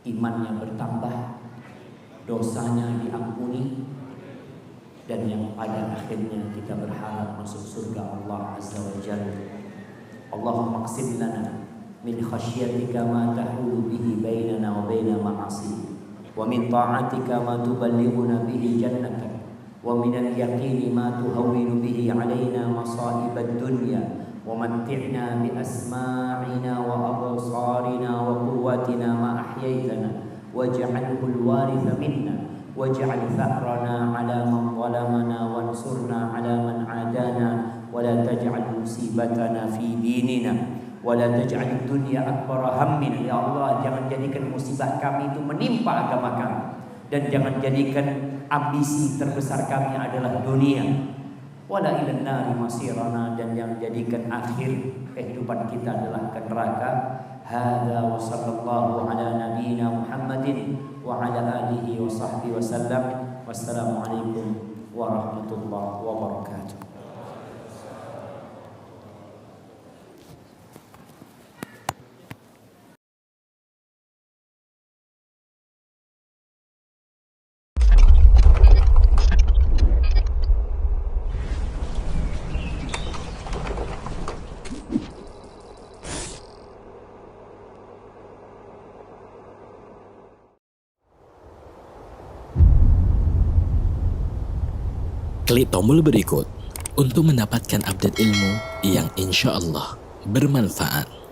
imannya bertambah, dosanya diampuni, dan yang pada akhirnya kita berharap masuk surga Allah Azza wa Jalla. Allahumma qsim lana min khasyatika ma tahulu bihi bainana wa baina ma'asi, wa min ta'atika ma tuballighuna bihi jannatak, wa min al-yaqini ma tuhawwinu bihi 'alaina masa'ib ad-dunya, wa matti'na bi asma'ina wa absarina wa quwwatina ma ahyaytana waj'alhu al-waritha minna waj'al tha'rana 'ala man zalamana wansurna 'ala man 'adana wa la taj'al musibatana fi dinina wa la taj'al ad-dunya akbara hammina. Ya Allah, jangan jadikan musibah kami itu menimpa agama kami, dan jangan jadikan ambisi terbesar kami adalah dunia. Wala ilan nari masirana, dan yang jadikan akhir kehidupan kita adalah ke neraka. Hadza wa sallallahu ala nabiyyina Muhammadin wa ala alihi wa sahbihi wasallam. Wassalamualaikum warahmatullahi wabarakatuh. Klik tombol berikut untuk mendapatkan update ilmu yang insya Allah bermanfaat.